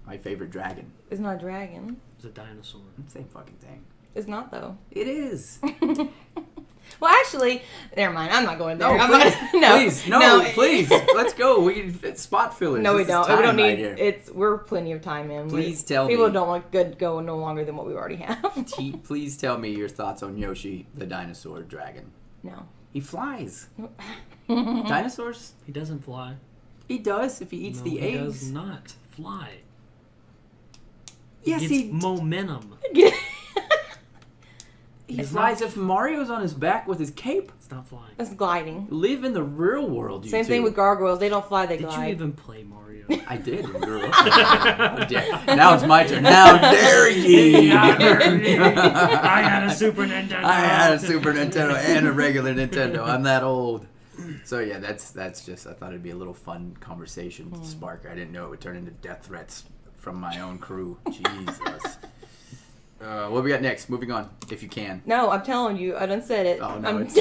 My favorite dragon. It's not a dragon. It's a dinosaur. Same fucking thing. It's not though. It is. Well, actually, never mind. I'm not going there. No, I'm please, not, no, please, no, please. Let's go. We can fit spot fillers. No, we This is don't. We time don't right need. here. We're plenty of time in. Please tell people me. don't want good go no longer than what we already have. Please tell me your thoughts on Yoshi, the dinosaur dragon. No. He flies. Dinosaurs? He doesn't fly. He does if he eats No, the he eggs. does not fly. Yes, He he. gets momentum. He He's flies not- if Mario's on his back with his cape. It's not flying. That's gliding. Live in the real world, you Same two. thing with gargoyles. They don't fly. They Did glide. you even play Mario? I did. Girl. How dare- now it's my turn. How dare ye? I had a Super Nintendo. I had a Super Nintendo and a regular Nintendo. I'm that old. So yeah, that's just. I thought it'd be a little fun conversation sparker. I didn't know it would turn into death threats from my own crew. Jesus. What we got next? Moving on, if you can. No, I'm telling you. I done said it. Oh no, I'm- it's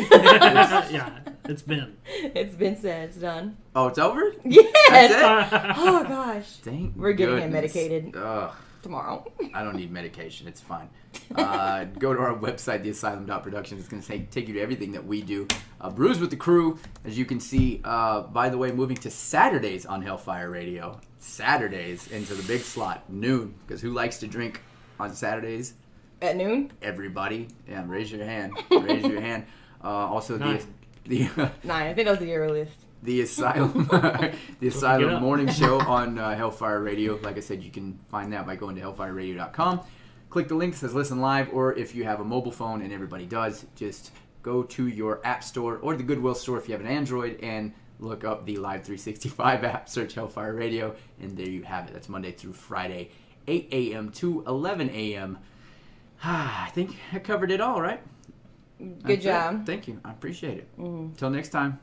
Yeah, it's been. It's been said. It's done. oh, it's over. Yes. That's Oh gosh. Thank We're getting him goodness. medicated Ugh. tomorrow. I don't need medication. It's fine. Go to our website, theasylum.productions. It's going to take you to everything that we do. Brews with the Crew, as you can see. By the way, moving to Saturdays on Hellfire Radio. Saturdays into the big slot, noon. Because who likes to drink on Saturdays? At noon? Everybody. Yeah, raise your hand. Raise your hand. Also, Nine. the 9. I think that was the earliest. The Asylum, the Asylum morning show on Hellfire Radio. Like I said, you can find that by going to hellfireradio.com. Click the link that says listen live, or if you have a mobile phone, and everybody does, just go to your app store or the Goodwill store if you have an Android and look up the Live 365 app, search Hellfire Radio, and there you have it. That's Monday through Friday, 8 a.m. to 11 a.m. I think I covered it all, right? Good That's it. job. Thank you. I appreciate it. Until next time.